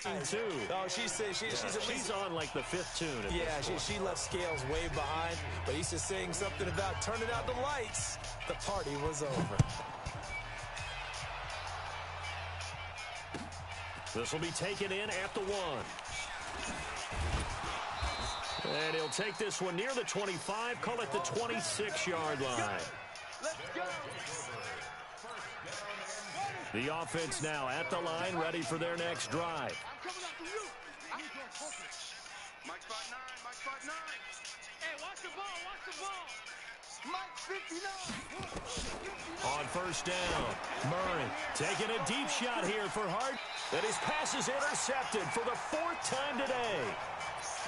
S2: Oh,
S3: she's
S2: on like the 5th tune.
S3: Yeah, she left Scales way behind, but he used to sing something about turning out the lights. The party was over.
S2: This will be taken in at the 1. And he'll take this one near the 25, call it the 26-yard line.
S4: Let's go.
S2: The offense now at the line, ready for their next drive.
S4: Mike spot 9, Mike spot 9. Hey, watch the ball, watch the ball. Mike 59.
S2: On first down, Murray taking a deep shot here for Hart. And his pass is intercepted for the 4th time today.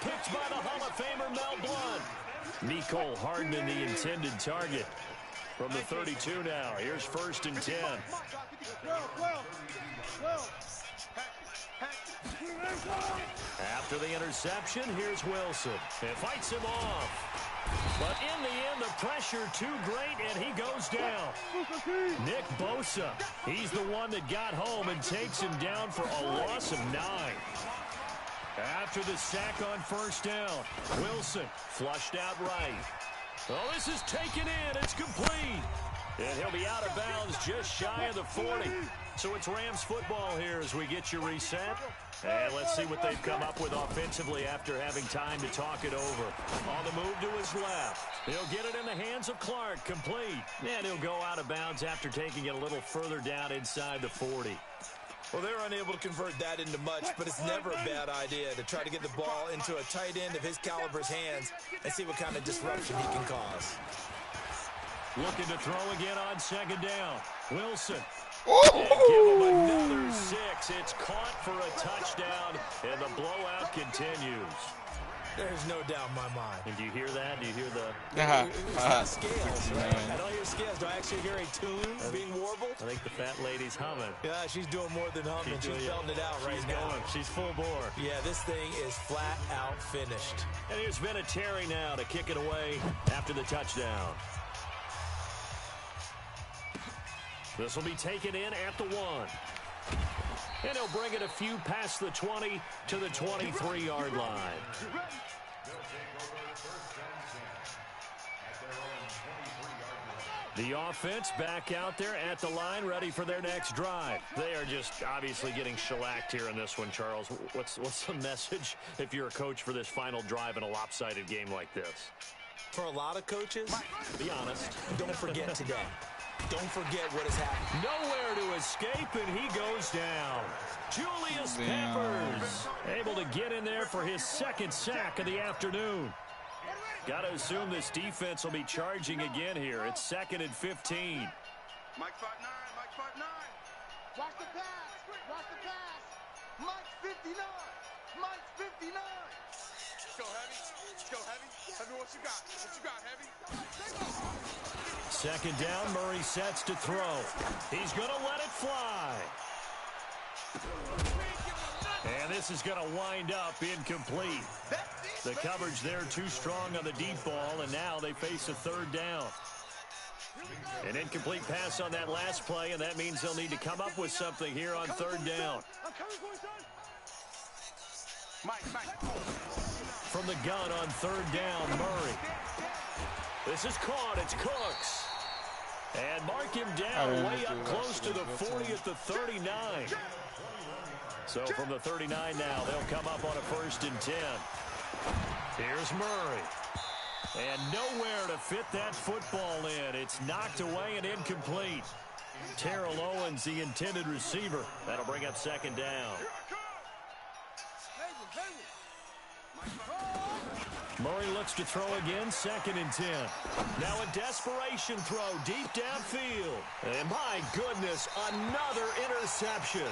S2: Picked by the Hall of Famer Mel Blount. Mecole Hardman, the intended target. From the 32 now, here's 1st and 10. After the interception, here's Wilson. It fights him off. But in the end, the pressure too great, and he goes down. Nick Bosa, he's the one that got home and takes him down for a loss of 9. After the sack on first down, Wilson flushed out right. Oh, this is taken in. It's complete. And he'll be out of bounds just shy of the 40. So it's Rams football here as we get you reset. And let's see what they've come up with offensively after having time to talk it over. On the move to his left. He'll get it in the hands of Clark, complete. And he'll go out of bounds after taking it a little further down inside the 40.
S3: Well, they're unable to convert that into much, but it's never a bad idea to try to get the ball into a tight end of his caliber's hands and see what kind of disruption he can cause.
S2: Looking to throw again on second down. Wilson. And give him another 6. It's caught for a touchdown, and the blowout continues.
S3: There's no doubt in my mind.
S2: And do you hear that? Do you hear the...
S3: It's not scales, right? I don't hear scales. Do I actually hear a tune being warbled?
S2: I think the fat lady's humming.
S3: Yeah, she's doing more than humming. She's belting it out right now.
S2: Going. She's full bore.
S3: Yeah, this thing is flat out finished.
S2: And here's Vinatieri now to kick it away after the touchdown. This will be taken in at the 1. And he'll bring it a few past the 20 to the 23-yard line. The offense back out there at the line, ready for their next drive. They are just obviously getting shellacked here in this one, Charles. What's the message if you're a coach for this final drive in a lopsided game like this?
S3: For a lot of coaches,
S2: be honest.
S3: Don't forget today. Don't forget what has happened.
S2: Nowhere to escape, and he goes down. Julius Peppers able to get in there for his 2nd sack of the afternoon. Got to assume this defense will be charging again here. It's 2nd and 15.
S4: Mike spot 9, Mike spot 9. Watch the pass, watch the pass. Mike 59, Mike 59. Go heavy, go heavy. Heavy, what you got? What you got, heavy?
S2: 2nd down, Murray sets to throw. He's going to let it fly. And this is going to wind up incomplete. The coverage there too strong on the deep ball, and now they face a 3rd down. An incomplete pass on that last play, and that means they'll need to come up with something here on 3rd down. From the gun on 3rd down, Murray. This is caught. It's Cooks. And mark him down way up close to the 40 at the 39. So from the 39 now, they'll come up on a 1st and 10. Here's Murray. And nowhere to fit that football in. It's knocked away and incomplete. Terrell Owens, the intended receiver. That'll bring up 2nd down. Murray looks to throw again, 2nd and 10. Now a desperation throw deep downfield. And my goodness, another interception.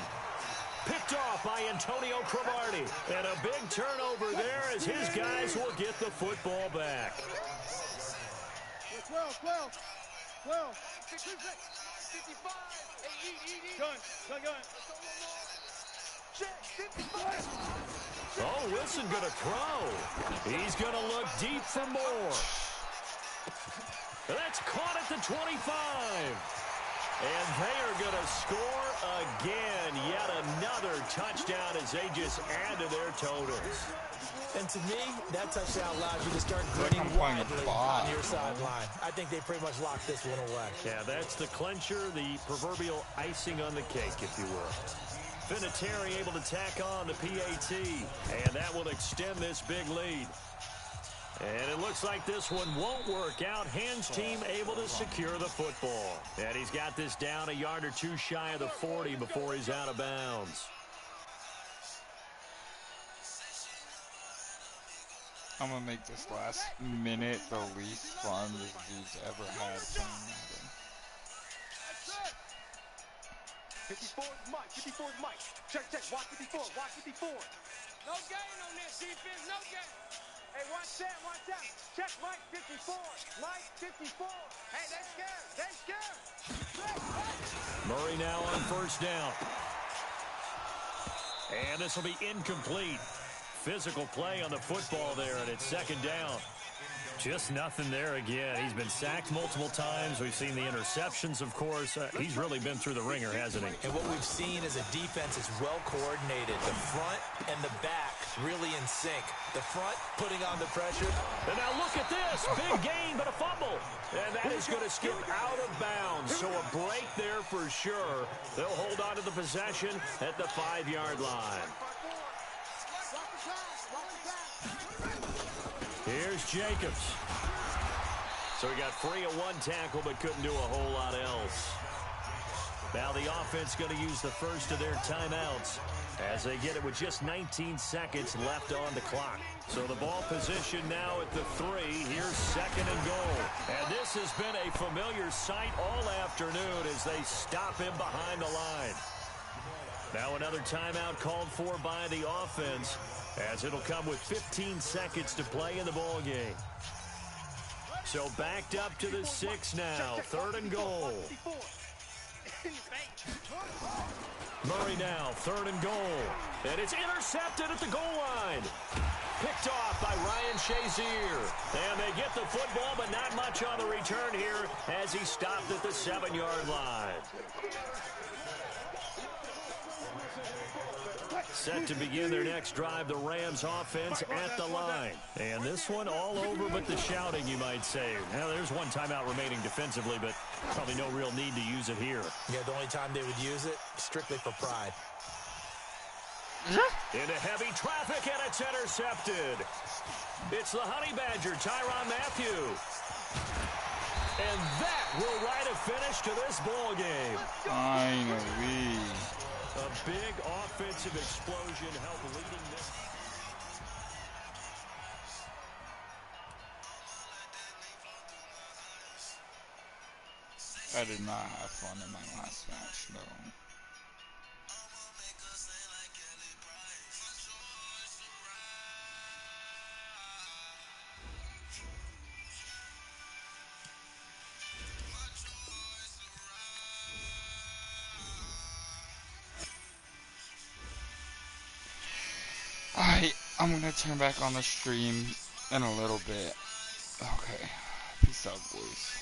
S2: Picked off by Antonio Cromartie. And a big turnover there as his guys will get the football back.
S4: 12. 55. Gun.
S2: Oh, Wilson going to throw. He's going to look deep for more. That's caught at the 25. And they are going to score again. Yet another touchdown as they just add to their totals.
S3: And to me, that touchdown allows you to start gritting widely on your sideline. I think they pretty much locked this one away.
S2: Yeah, that's the clincher, the proverbial icing on the cake, if you will. Vinatieri able to tack on the PAT, and that will extend this big lead. And it looks like this one won't work out. Hands team able to secure the football. And he's got this down a yard or two shy of the 40 before he's out of bounds.
S1: I'm going to make this last minute the least fun this dude's ever had playing Madden.
S4: 54 is Mike. 54 is Mike. Check. Watch 54. Watch 54. No gain on this defense. No gain. Hey, watch that. Check Mike 54. Mike 54. Hey, they scared.
S2: Murray now on first down. And this will be incomplete. Physical play on the football there, and it's second down. Just nothing there again. He's been sacked multiple times. We've seen the interceptions, of course. He's really been through the ringer, hasn't he?
S3: And what we've seen is a defense is well coordinated. The front and the back really in sync. The front putting on the pressure.
S2: And now look at this. Big gain, but a fumble. And that is going to skip out of bounds. So a break there for sure. They'll hold on to the possession at the 5-yard line. Here's Jacobs. So he got free of one tackle, but couldn't do a whole lot else. Now the offense going to use the first of their timeouts as they get it with just 19 seconds left on the clock. So the ball position now at the 3. Here's second and goal. And this has been a familiar sight all afternoon as they stop him behind the line. Now another timeout called for by the offense, as it'll come with 15 seconds to play in the ball game. So backed up to the 6 now. Third and goal. Murray now, third and goal. And it's intercepted at the goal line. Picked off by Ryan Shazier. And they get the football, but not much on the return here as he stopped at the 7-yard line. Set to begin their next drive, the Rams offense at the line. And this one all over but the shouting, you might say. Now, there's one timeout remaining defensively, but probably no real need to use it here.
S3: Yeah, the only time they would use it, strictly for pride.
S2: Into heavy traffic, and it's intercepted. It's the Honey Badger, Tyrann Mathieu. And that will write a finish to this ball game.
S1: Finally.
S2: A big offensive explosion helped leading this.
S1: I did not have fun in my last match, no. I'm gonna turn back on the stream in a little bit. Okay. Peace out, boys.